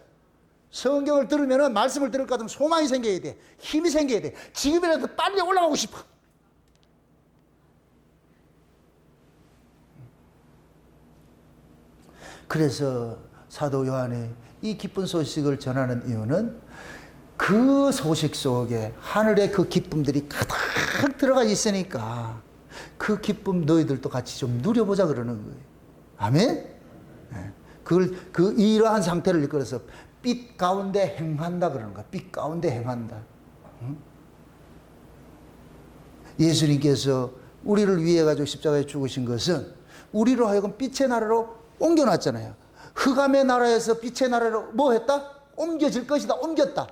성경을 들으면, 말씀을 들을 것 같으면 소망이 생겨야 돼. 힘이 생겨야 돼. 지금이라도 빨리 올라가고 싶어. 그래서 사도 요한의 이 기쁜 소식을 전하는 이유는 그 소식 속에 하늘의 그 기쁨들이 가득 들어가 있으니까 그 기쁨 너희들도 같이 좀 누려보자 그러는 거예요. 아멘? 이러한 상태를 이끌어서 빛 가운데 행한다 그러는 거야. 빛 가운데 행한다. 예수님께서 우리를 위해 가지고 십자가에 죽으신 것은 우리로 하여금 빛의 나라로 옮겨놨잖아요. 흑암의 나라에서 빛의 나라로 뭐 했다? 옮겨질 것이다. 옮겼다.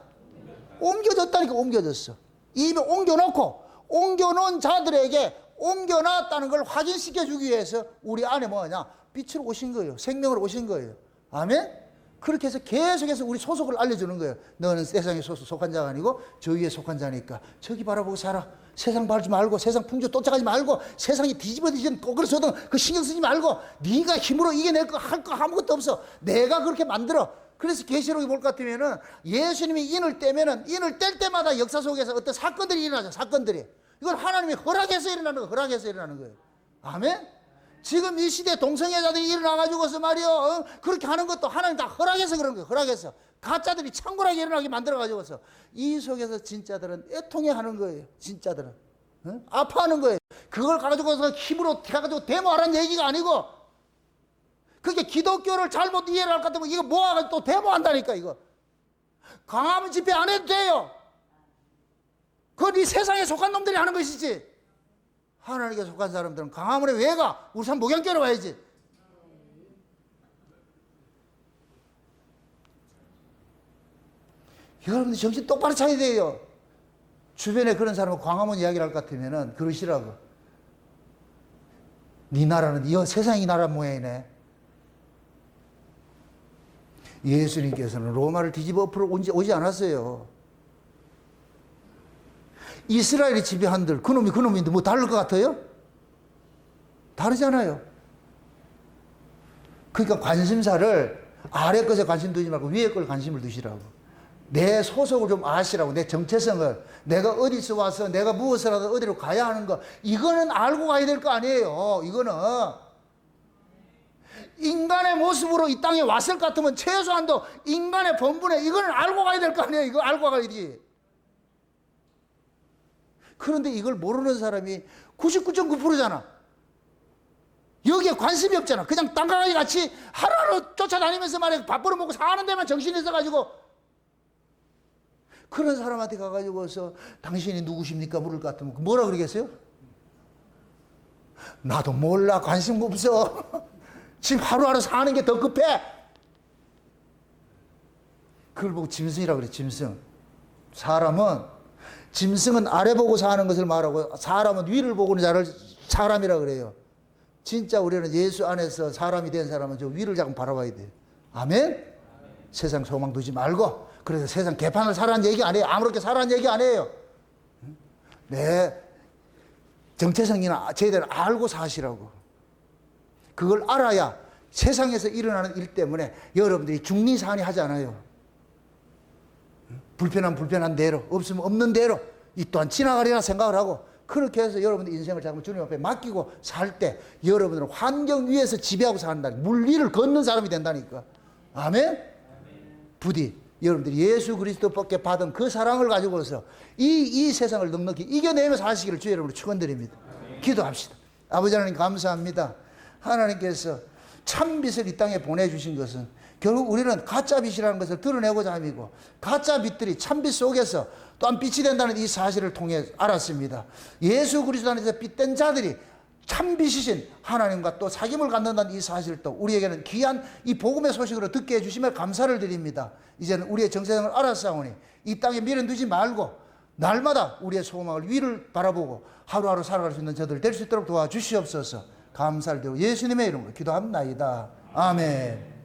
옮겨졌다니까. 옮겨졌어. 이미 옮겨놓고 옮겨놓은 자들에게 옮겨놨다는 걸 확인시켜 주기 위해서 우리 안에 뭐냐? 빛으로 오신 거예요. 생명으로 오신 거예요. 아멘? 그렇게 해서 계속해서 우리 소속을 알려주는 거예요. 너는 세상에 속한 자가 아니고 저 위에 속한 자니까 저기 바라보고 살아. 세상 밟지 말고 세상 풍조 쫓아가지 말고 세상이 뒤집어지든 꼬그러서든 그 신경 쓰지 말고 네가 힘으로 이겨낼 거 할 거 아무것도 없어. 내가 그렇게 만들어. 그래서 계시록이 볼 것 같으면은 예수님이 인을 떼면은 인을 뗄 때마다 역사 속에서 어떤 사건들이 일어나죠. 사건들이. 이건 하나님이 허락해서 일어나는 거예요. 허락해서 일어나는 거예요. 아멘? 지금 이 시대 동성애자들이 일어나가지고서 말이요. 그렇게 하는 것도 하나님 다 허락해서 그런 거예요. 허락해서. 가짜들이 창궐하게 일어나게 만들어가지고서 이 속에서 진짜들은 애통해 하는 거예요. 진짜들은. 아파하는 거예요. 그걸 가지고서 힘으로 가지고 데모하라는 얘기가 아니고 그게 기독교를 잘못 이해를 할 것 같으면 이거 모아가지고 또 데모한다니까 이거. 강화문 집회 안 해도 돼요. 그건 이 세상에 속한 놈들이 하는 것이지. 하나님께 속한 사람들은 강화문에 왜 가? 울산 목양교로 와야지. 여러분들 정신 똑바로 차려야 돼요. 주변에 그런 사람은 광화문 이야기를 할 것 같으면 그러시라고. 네 나라는 이 세상이 나라 모양이네. 예수님께서는 로마를 뒤집어 엎으러 오지 않았어요. 이스라엘이 지배한들 그놈이 그놈인데 뭐 다를 것 같아요? 다르잖아요. 그러니까 관심사를 아래 것에 관심 두지 말고 위에 걸 관심을 두시라고. 내 소속을 좀 아시라고. 내 정체성을. 내가 어디서 와서 내가 무엇을 하든 어디로 가야 하는 거. 이거는 알고 가야 될 거 아니에요. 이거는. 인간의 모습으로 이 땅에 왔을 것 같으면 최소한도 인간의 본분에 이거는 알고 가야 될 거 아니에요. 이거 알고 가야지. 그런데 이걸 모르는 사람이 99.9%잖아. 여기에 관심이 없잖아. 그냥 땅강아지 같이 하루하루 쫓아다니면서 말이야. 밥 벌어먹고 사는 데만 정신이 있어가지고. 그런 사람한테 가가지고서 당신이 누구십니까? 물을 것 같으면 뭐라 그러겠어요? 나도 몰라. 관심 없어. 지금 하루하루 사는 게 더 급해. 그걸 보고 짐승이라고 그래. 짐승. 짐승은 아래 보고 사는 것을 말하고 사람은 위를 보고는 자를 사람이라고 그래요. 진짜 우리는 예수 안에서 사람이 된 사람은 저 위를 자꾸 바라봐야 돼요. 아멘? 세상 소망 두지 말고. 그래서 세상 개판을 살라는 얘기 아니에요. 아무렇게 살라는 얘기 아니에요. 내 정체성이나 제대로 알고 사시라고. 그걸 알아야 세상에서 일어나는 일 때문에 여러분들이 중리산이 하지 않아요. 불편한 대로, 없으면 없는 대로 이 또한 지나가리라 생각을 하고 그렇게 해서 여러분들 인생을 잠깐 주님 앞에 맡기고 살 때 여러분들은 환경 위에서 지배하고 산다. 물 위를 걷는 사람이 된다니까. 아멘? 부디 여러분들이 예수 그리스도께 받은 그 사랑을 가지고서 이 세상을 넉넉히 이겨내며 사시기를 주의 이름으로 축원드립니다. 기도합시다. 아버지 하나님 감사합니다. 하나님께서 참빛을 이 땅에 보내주신 것은 결국 우리는 가짜 빛이라는 것을 드러내고자 함이고 가짜 빛들이 참빛 속에서 또한 빛이 된다는 이 사실을 통해 알았습니다. 예수 그리스도 안에서 빛된 자들이 참빛이신 하나님과 또 사귐을 갖는다는 이 사실을 또 우리에게는 귀한 이 복음의 소식으로 듣게 해주시며 감사를 드립니다. 이제는 우리의 정체성을 알았사오니 이 땅에 미련 두지 말고 날마다 우리의 소망을 위를 바라보고 하루하루 살아갈 수 있는 저들 될 수 있도록 도와주시옵소서. 감사를 드리고 예수님의 이름으로 기도합나이다. 아멘.